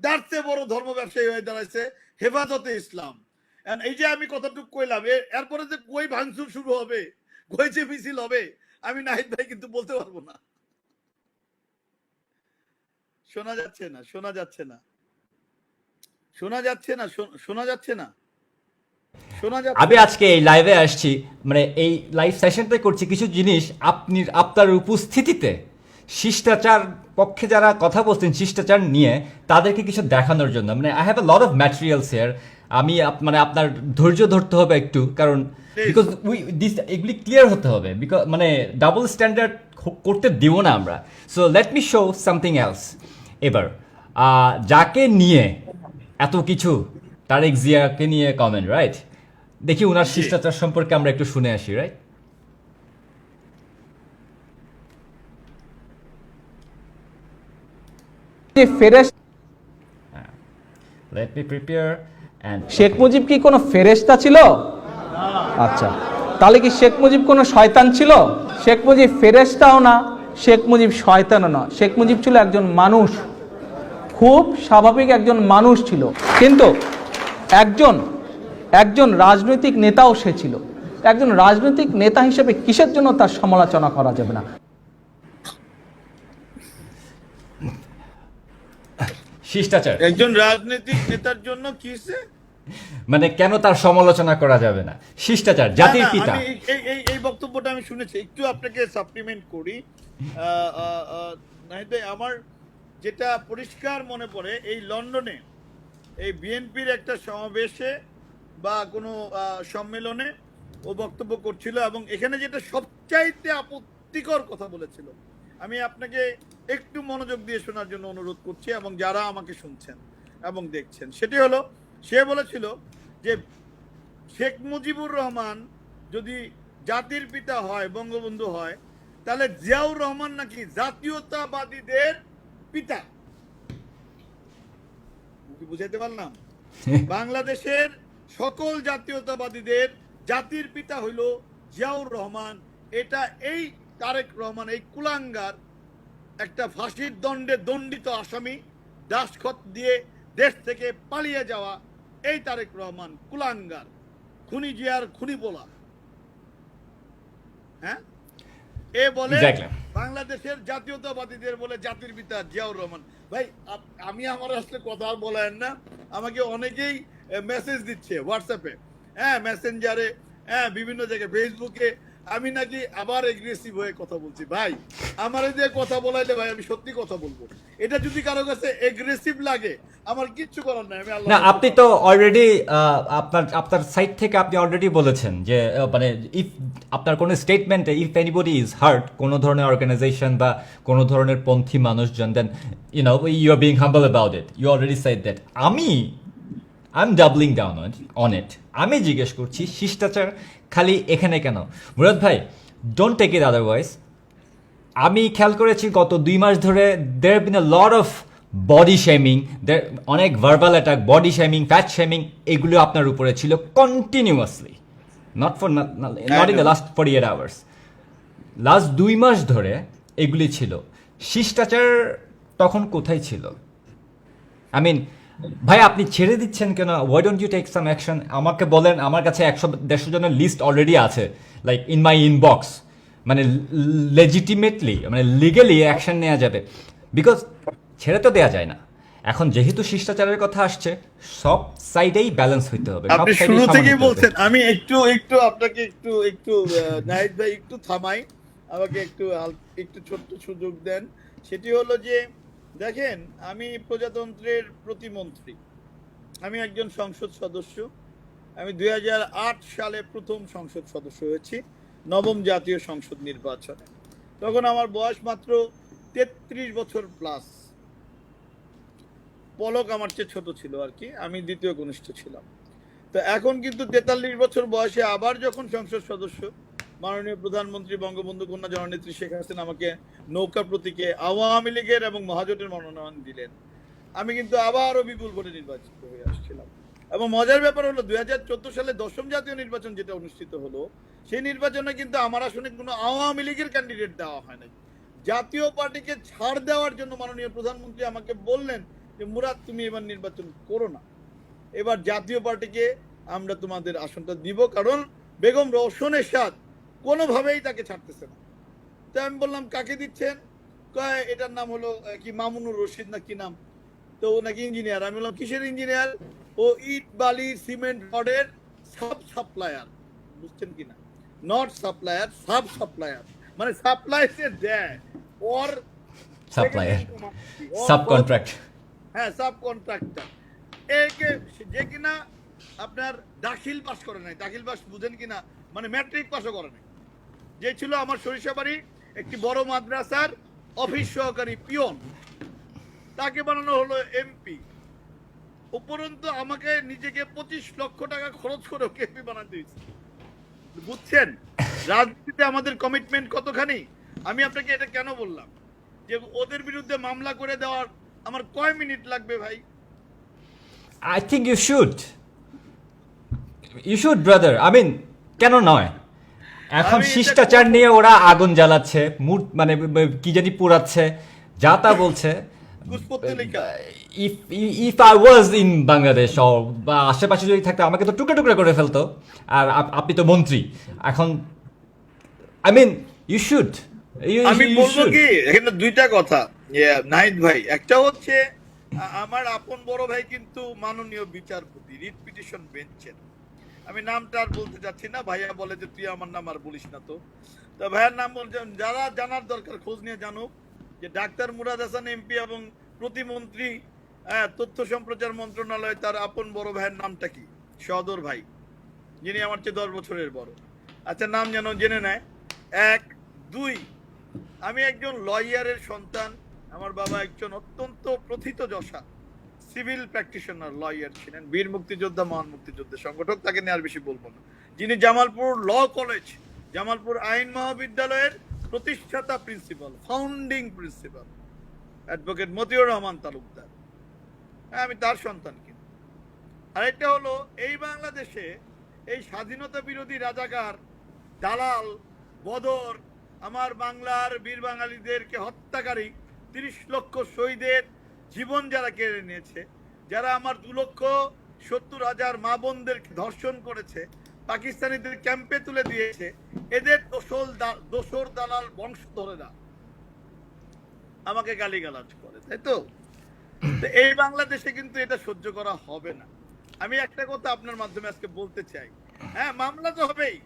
[SPEAKER 2] তার চেয়ে বড় ধর্ম ব্যবসায়ী হয়ে দাঁড়াইছে হেফাজতে ইসলাম। এই যে আমি কতটুকু কইলাম, এরপরে যে কই ভাঙচুর শুরু হবে, কই যে মিছিল হবে, আমি নাহিদ ভাই কিন্তু বলতে পারবো না। শোনা যাচ্ছে না, শোনা যাচ্ছে না, শোনা যাচ্ছে না, শোনা যাচ্ছে না, শোনা যাচ্ছে
[SPEAKER 1] আমি আজকে এই লাইভে আসছি, মানে এই লাইভ সেশনটা করছি কিছু জিনিস আপনার উপস্থিতিতে শিষ্টাচার পক্ষে যারা কথা বলছেন শিষ্টাচার নিয়ে তাদেরকে কিছু দেখানোর জন্য। মানে I have a lot of materials here. আমি মানে আপনার ধৈর্য ধরতে হবে একটু, কারণ বিকজ এগুলি ক্লিয়ার হতে হবে, বিকজ মানে ডাবল স্ট্যান্ডার্ড করতে দিব না আমরা। So let me show something else. এবার যাকে নিয়ে এত কিছু, তারেক জিয়াকে নিয়ে কমেন্ট, রাইট? দেখি ওনার শিষ্টাচার সম্পর্কে আমরা একটু শুনে আসি, right? Let me prepare and
[SPEAKER 5] Sheikh Mujib কি কোনো ফেরেশতা ছিল? আচ্ছা, তাহলে কি শেখ মুজিব কোনো শয়তান ছিল? শেখ মুজিব ফেরেশতাও না, শেখ মুজিব শয়তানও না। শেখ মুজিব ছিল একজন মানুষ, খুব স্বাভাবিক একজন মানুষ ছিল। কিন্তু একজন রাজনৈতিক নেতাও সে ছিল। একজন রাজনৈতিক নেতা হিসেবে কিসের জন্য তার সমালোচনা করা যাবে না?
[SPEAKER 1] শিষ্টাচার,
[SPEAKER 2] একজন রাজনৈতিক নেতার জন্য কিসে,
[SPEAKER 1] মানে কেন তার সমালোচনা করা যাবে না? শিষ্টাচার, জাতির
[SPEAKER 2] না,
[SPEAKER 1] পিতা।
[SPEAKER 2] আমি এই বক্তব্যটা আমি শুনেছি। একটু আপনাকে সাপ্লিমেন্ট করি। নাহিদ ভাই, আমার যেটা পরিষ্কার মনে পড়ে, এই লন্ডনে এই বিএনপির একটা সমাবেশে বা কোনো সম্মেলনে ও বক্তব্য করছিল, এবং এখানে যেটা সবচাইতে আপত্তিকর কথা বলেছিল, আমি আপনাকে একটু মনোযোগ দিয়ে শোনার জন্য অনুরোধ করছি, এবং যারা আমাকে শুনছেন এবং দেখছেন, সেটি হলো, সে বলেছিল যে শেখ মুজিবুর রহমান যদি জাতির পিতা হয়, বঙ্গবন্ধু হয়, তাহলে জিয়াউর রহমান নাকি জাতীয়তাবাদীদের পিতা। কি বুঝাইতে পারলাম? বাংলাদেশের সকল জাতীয়তাবাদীদের জাতির পিতা হইল জিয়াউর রহমান। এটা এই তারেক রহমান, এই কুলাঙ্গার, একটা ফাঁসির দণ্ডে দণ্ডিত আসামি, দাসখত দিয়ে দেশ থেকে পালিয়ে যাওয়া এই তারেক রহমান কুলাঙ্গার, খুনি জিয়ার খুনি বলা। হ্যাঁ, এ বলে
[SPEAKER 1] Exactly.
[SPEAKER 2] বাংলাদেশের জাতীয়তাবাদীদের বলে জাতির পিতা জিয়াউর রহমান। ভাই, আমি আমার আসলে কথা আর বলেন না, আমাকে অনেকেই মেসেজ দিচ্ছে হোয়াটসঅ্যাপে, হ্যাঁ, মেসেঞ্জারে, হ্যাঁ, বিভিন্ন জায়গায়, ফেসবুকে, আমি নাকি আবার এগ্রেসিভ হয়ে কথা বলছি। ভাই, আমার দিয়ে কথা বলাইলে ভাই আমি সত্যি কথা বলবো। এটা যদি কারো কাছে এগ্রেসিভ লাগে, আমার কিচ্ছু করার নাই, আমি আল্লাহ।
[SPEAKER 1] না, আপনি তো অলরেডি আপনার সাইড থেকে আপনি অলরেডি বলেছেন যে মানে ইফ আপনার কোনো স্টেটমেন্টে ইফ এনিবডি ইজ হার্ট, কোনো ধরনের অর্গানাইজেশন বা কোনো ধরনের পন্থী মানুষজন, then you are being humble about it, you already said that. I am doubling down on it. আমি জিজ্ঞেস করছি শিষ্টাচার খালি এখানে কেন? মুরাদ ভাই, ডোন্ট টেক ইট আদারওয়াইজ। আমি খেয়াল করেছি গত 2 মাস ধরে দেয়ার বিন a lot of body shaming, অনেক verbal attack, body shaming, fat shaming, এগুলো আপনার উপরে ছিল continuously, not in the last 48 hours, last 2 মাস ধরে এগুলি ছিল। শিষ্টাচার তখন কোথায় ছিল? আই মিন, ভাই আপনি ছেড়ে দিচ্ছেন কেন? Why don't you take some action? আমাকে বলেন, আমার কাছে 100-150 জনের লিস্ট অলরেডি আছে, লাইক ইন মাই ইনবক্স, মানে লেজিটিমেটলি, মানে লিগালি অ্যাকশন নেওয়া যাবে, বিকজ ছেড়ে তো দেওয়া যায় না। এখন যেহেতু শিষ্টাচারের কথা আসছে, সব সাইডেই ব্যালেন্স হইতে হবে।
[SPEAKER 2] আপনি শুরু থেকেই বলছেন, আমি একটু আপনাকে একটু নাহিদ ভাই একটু থামাই, আমাকে একটু ছোট্ট সুযোগ দেন। সেটি হলো যে, দেখেন, আমি প্রজাতন্ত্রের প্রতিমন্ত্রী, আমি একজন সংসদ সদস্য। আমি 2008 সালে প্রথম সংসদ সদস্য হয়েছি, 9ম জাতীয় সংসদ নির্বাচনে। তখন আমার বয়স মাত্র 33 বছর প্লাস। পলক আমার চেয়ে ছোট ছিল আর কি, আমি দ্বিতীয় কনিষ্ঠ ছিলাম। তো এখন কিন্তু 43 বছর বয়সে আবার যখন সংসদ সদস্য, মাননীয় প্রধানমন্ত্রী বঙ্গবন্ধু কন্যা জননেত্রী শেখ হাসিনা আমাকে নৌকা প্রতীকে আওয়ামী লীগের এবং মহাজোটের মনোনয়ন দিলেন, আমি কিন্তু আবারও বিপুল ভোটে নির্বাচিত হয়ে আসছিলাম। এবং মজার ব্যাপার হলো 2014 সালে 10ম জাতীয় নির্বাচন যেটা অনুষ্ঠিত হলো, সেই নির্বাচনে কিন্তু আমার আসনে কোনো আওয়ামী লীগের ক্যান্ডিডেট দেওয়া হয় নাই। জাতীয় পার্টিকে ছাড় দেওয়ার জন্য মাননীয় প্রধানমন্ত্রী আমাকে বললেন যে, মুরাদ, তুমি এবার নির্বাচন করো না, এবার জাতীয় পার্টিকে আমরা তোমাদের আসনটা দিব, কারণ বেগম রওশন এরশাদ কোনোভাবেই তাকে ছাড়তেছে না। তাই আমি বললাম, কাকে দিচ্ছেন? কয় এটার নাম হলো কি মামুনুর রশিদ না কি নাম, তো ও নাকি ইঞ্জিনিয়ার। আমি বললাম কিসের ইঞ্জিনিয়ার? ও ইট বালি সিমেন্ট রডের সাব সাপ্লায়ার, বুঝছেন কিনা? নট সাপ্লায়ার, সাব সাপ্লায়ার, মানে সাপ্লাই সে দেয় ওর
[SPEAKER 1] সাপ্লায়ার, সাব কন্ট্রাক্ট।
[SPEAKER 2] হ্যাঁ, সাব কন্ট্রাক্টর। একে যে কিনা আপনার দাখিল পাস করে নাই, দাখিল পাস বুঝেন কিনা, মানে ম্যাট্রিক পাসও করে নাই, যে ছিল আমার সরিষাবাড়ি একটি বড় মাদ্রাসার অফিস সহকারী পিয়ন, তাকে বানানো হলো এমপি। উপরন্তু আমাকে নিজেকে 25 লক্ষ টাকা খরচ করে ওকে এমপি বানাতে হয়েছে, বুঝছেন রাজনীতিতে আমাদের কমিটমেন্ট কতখানি। আমি আপনাকে এটা কেন বললাম যে ওদের বিরুদ্ধে মামলা করে দেওয়ার আমার কয় মিনিট লাগবে ভাই?
[SPEAKER 1] I think you should brother, I mean কেন নয়? এখন
[SPEAKER 2] আমি এটা
[SPEAKER 1] শিষ্টাচার
[SPEAKER 2] করবো।
[SPEAKER 1] নিয়ে ওরা আগুন জ্বালাচ্ছে, মানে কি জানি পোড়াচ্ছে, যা তা বলছে।
[SPEAKER 2] কুসপত্তলিকা।
[SPEAKER 1] if I was in Bangladesh বা আশেপাশে যদি থাকতো আমাকে তো টুকরা টুকরা করে ফেলতো। আর আপনি তো মন্ত্রী এখন, I mean you should
[SPEAKER 2] আমি বলবো কি এখানে দুইটা কথা নাহিদ ভাই। একটা হচ্ছে আমার আপন বড় ভাই কিন্তু মাননীয় বিচারপতি, রিট পিটিশন বেঞ্চের, আমি নামটা আর বলতে চাচ্ছি না, ভাইয়া বলে যে তুই আমার নাম আর বলিস না। তো ভাইয়ার নাম বলছেন, যারা জানার দরকার খোঁজ নিয়ে জানুক যে ডাক্তার মুরাদ হাসান এমপি এবং প্রতিমন্ত্রী তথ্য সম্প্রচার মন্ত্রণালয়, তার আপন বড় ভাইয়ের নামটা কি? সদর ভাই, যিনি আমার চেয়ে 10 বছরের বড়। আচ্ছা, নাম যেন জেনে নেয়। 1 2 আমি একজন লয়ারের সন্তান, আমার বাবা একজন অত্যন্ত প্রথিতযশা সিভিল প্র্যাকটিশনার লয়ার ছিলেন, বীর মুক্তিযোদ্ধা, মহান মুক্তিযোদ্ধা সংগঠক, তাকে নিয়ে আর বেশি বলবো না, যিনি জামালপুর ল কলেজ, জামালপুর আইন মহাবিদ্যালয়ের প্রতিষ্ঠাতা principal, founding principal, advocate Motiur Rahman Talukdar. হ্যাঁ, আমি তার সন্তান। কিন্তু আরেকটা হলো এই বাংলাদেশে এই স্বাধীনতা বিরোধী রাজাকার, দালাল, বদর, আমার বাংলার বীর বাঙালিদেরকে হত্যাকারী, 30 লক্ষ শহীদের জীবন যারা কেড়ে নিয়েছে, যারা আমার 2,70,000 মা বোনদেরকে ধর্ষণ করেছে, পাকিস্তানিদের ক্যাম্পে তুলে দিয়েছে, এদের দোসর দালাল বংশধরেরা আমাকে গালিগালাজ করে, তাই তো? এই বাংলাদেশে কিন্তু এটা সহ্য করা হবে না। আমি একটা কথা আপনার মাধ্যমে আজকে বলতে চাই, হ্যাঁ মামলা তো হবেই,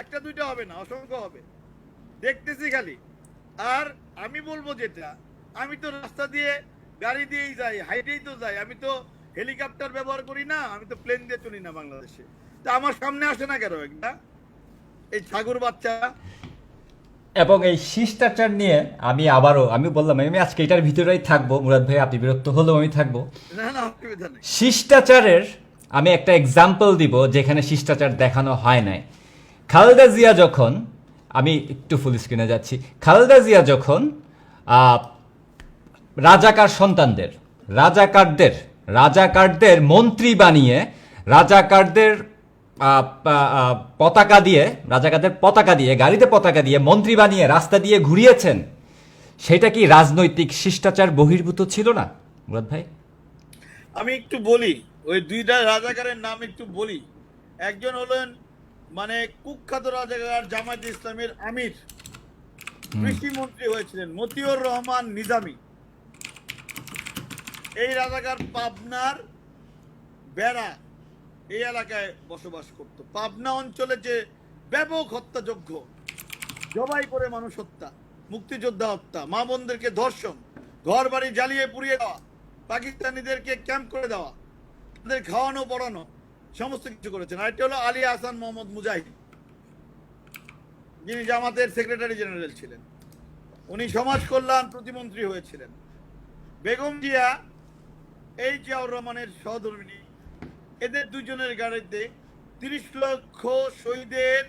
[SPEAKER 2] একটা দুইটা হবে না, অসংখ্য হবে, দেখতেছি খালি। আর আমি বলবো যেটা, আমি তো রাস্তা দিয়ে গাড়ি দিয়েই যাই, হাইটেই তো যাই, আমি তো হেলিকপ্টার ব্যবহার করি না, আমি তো প্লেন দিয়ে চলি না বাংলাদেশে। তা আমার সামনে আসে না কেন একটা এই ছাগর বাচ্চা?
[SPEAKER 1] এবং এই শিষ্টাচার নিয়ে আমি বললাম আমি আজকে এটার ভিতরেই থাকবো। মুরাদ ভাই আপনি বিরক্ত হলেও আমি থাকবো।
[SPEAKER 2] না অসুবিধা নেই।
[SPEAKER 1] শিষ্টাচারের আমি একটা এক্সাম্পল দিব যেখানে শিষ্টাচার দেখানো হয় নাই। খালেদা জিয়া যখন, আমি একটু ফুল স্ক্রিনে যাচ্ছি, খালেদা জিয়া যখন রাজাকার সন্তানদের, রাজাকারদের মন্ত্রী বানিয়ে, রাজাকারদের পতাকা দিয়ে গাড়িতে পতাকা দিয়ে মন্ত্রী বানিয়ে রাস্তা দিয়ে ঘুরিয়েছেন, সেটা কি রাজনৈতিক শিষ্টাচার বহির্ভূত ছিল না মুরাদ ভাই?
[SPEAKER 2] আমি একটু বলি, ওই দুইটা রাজাকারের নাম একটু বলি। একজন হলেন মানে কুখ্যাত রাজাকার, জামায়াত ইসলামের আমির, কৃষি মন্ত্রী হয়েছিলেন, মতিউর রহমান নিজামী। এই রাজাকার পাবনার বেড়া এই এলাকায় বসবাস করত। পাবনা অঞ্চলে যে ব্যাপক হত্যাযজ্ঞ, জবাই করে মানুষ হত্যা, মুক্তিযোদ্ধা হত্যা, মা বোনদেরকে ধর্ষণ, ঘর বাড়ি জ্বালিয়ে পুড়িয়ে দেওয়া, পাকিস্তানিদেরকে ক্যাম্প করে দেওয়া, তাদের খাওয়ানো পড়ানো, সমস্ত কিছু করেছেন। আরেকটি হলো আলী আহসান মোহাম্মদ মুজাহিদ, যিনি জামাতের সেক্রেটারি জেনারেল ছিলেন, উনি সমাজ কল্যাণ প্রতিমন্ত্রী হয়েছিলেন। বেগম জিয়া এই জিয়াউর রহমানের সহধর্মিণী। এদের দুজনের গাড়িতে 30 লক্ষ শহীদের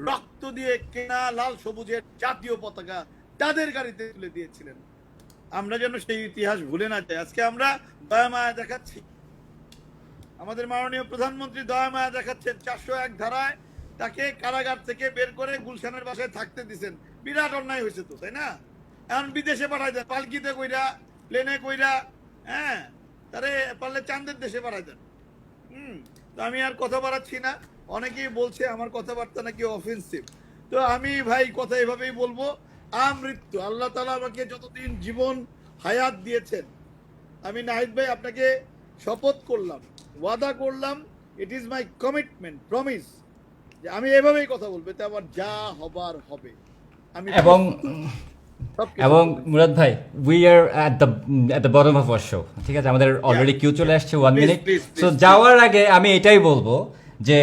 [SPEAKER 2] রক্ত দিয়ে কেনা লাল সবুজের জাতীয় পতাকা তাদের গাড়িতে তুলে দিয়েছিলেন। আমরা যেন সেই ইতিহাস ভুলে না যাই। আজকে আমরা দয়া মায়া দেখাচ্ছি, আমাদের মাননীয় প্রধানমন্ত্রী দয়া মায়া দেখাচ্ছেন। 401 ধারায় তাকে কারাগার থেকে বের করে গুলশানের বাসায় থাকতে দিচ্ছেন, বিরাট অন্যায় হয়েছে তো, তাই না? এখন বিদেশে পাঠায় দেন, পালকিতে কইরা, প্লেনে কইরা, হ্যাঁ তারে পারলে চাঁদের দেশে পাঠায় দেন। তো আমি আর কথা বাড়াচ্ছি না। অনেকেই বলছে আমার কথাবার্তা নাকি অফেন্সিভ, তো আমি ভাই কথা এভাবেই বলবো। আমৃত্যু। আল্লাহ তাআলা আমাকে যতদিন জীবন হায়াত দিয়েছেন, আমি নাহিদ ভাই আপনাকে শপথ করলাম, ওয়াদা করলাম, it is my commitment, promise, যে আমি এভাবেই কথা বলবো, এতে আমার যা হবার হবে। আমি
[SPEAKER 1] এবং
[SPEAKER 2] সবকিছু
[SPEAKER 1] এবং
[SPEAKER 2] বলবো।
[SPEAKER 1] মুরাদ ভাই, we are at the bottom of our show, ঠিক আছে, আমাদের অলরেডি কিউ চলে আসছে 1
[SPEAKER 2] Please,
[SPEAKER 1] minute.
[SPEAKER 2] please,
[SPEAKER 1] so
[SPEAKER 2] please,
[SPEAKER 1] যাওয়ার আগে আমি এটাই বলবো যে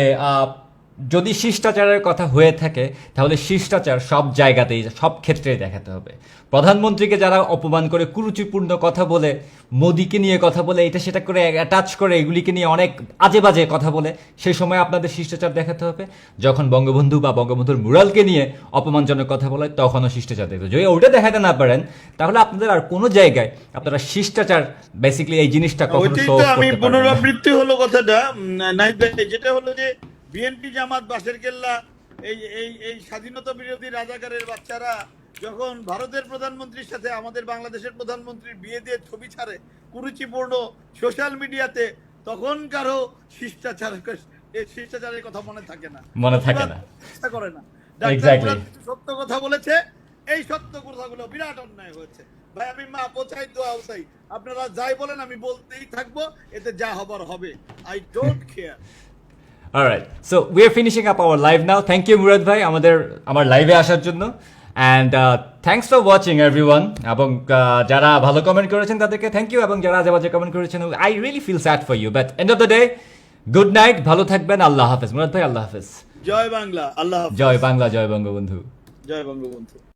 [SPEAKER 1] যদি শিষ্টাচারের কথা হয়ে থাকে তাহলে শিষ্টাচার সব জায়গাতেই, সব ক্ষেত্রেই দেখাতে হবে। প্রধানমন্ত্রীকে যারা অপমান করে, কুরুচিপূর্ণ কথা বলে, মোদিকে নিয়ে কথা বলে, এটা সেটা করে অ্যাটাচ করে, এগুলিকে নিয়ে অনেক আজে বাজে কথা বলে, সেই সময় আপনাদের শিষ্টাচার দেখাতে হবে। যখন বঙ্গবন্ধু বা বঙ্গবন্ধুর মুরালকে নিয়ে অপমানজনক কথা বলে, তখনও শিষ্টাচার দেখাতে হবে। যদি ওটা দেখাতে না পারেন তাহলে আপনাদের আর কোনো জায়গায় আপনারা শিষ্টাচার, বেসিক্যালি এই জিনিসটা কখনো
[SPEAKER 2] ওইটাই
[SPEAKER 1] শো
[SPEAKER 2] তো
[SPEAKER 1] করতে
[SPEAKER 2] আমি
[SPEAKER 1] পারবেন না।
[SPEAKER 2] পুনরাবৃত্তি হলো কথাটা নাহিদ ভাই, যেটা হলো যে বিএনপি জামাত বাসের কেল্লা, এই এই এই স্বাধীনতা বিরোধী রাজাকারের বাচ্চারা যখন ভারতের প্রধানমন্ত্রীর সাথে আমাদের বাংলাদেশের প্রধানমন্ত্রীর বিয়ে দিয়ে ছবি ছাড়ে কুরুচিপূর্ণ সোশ্যাল মিডিয়াতে, তখন কারো শিষ্টাচারের কথা মনে থাকে না,
[SPEAKER 1] মনে থাকে না।
[SPEAKER 2] চেষ্টা করে না। Doctor
[SPEAKER 1] Exactly.
[SPEAKER 2] মুরাদ কিছু সত্য কথা বলেছে, এই সত্য কথাগুলো বিরাট অন্যায় হয়েছে। ভাই আমি মা পৌঁছাই, দোয়া চাই, আপনারা যাই বলেন আমি বলতেই থাকবো, এতে যা হবার হবে, I don't care.
[SPEAKER 1] Alright, so we are finishing up our live now. Thank you Murad ভাই আমার লাইভে আসার জন্য, and thanks for watching everyone. এবং যারা ভালো কমেন্ট করেছেন তাদেরকে থ্যাংক ইউ, এবং যারা আজে বাজে কমেন্ট করেছেন, I really feel sad for you, but end of the day, good night, ভালো থাকবেন, আল্লাহ হাফেজ। মুরাদ ভাই, আল্লাহ হাফেজ।
[SPEAKER 2] জয় বাংলা, আল্লাহ হাফেজ।
[SPEAKER 1] জয় বাংলা, জয় বঙ্গবন্ধু।
[SPEAKER 2] জয় বঙ্গবন্ধু।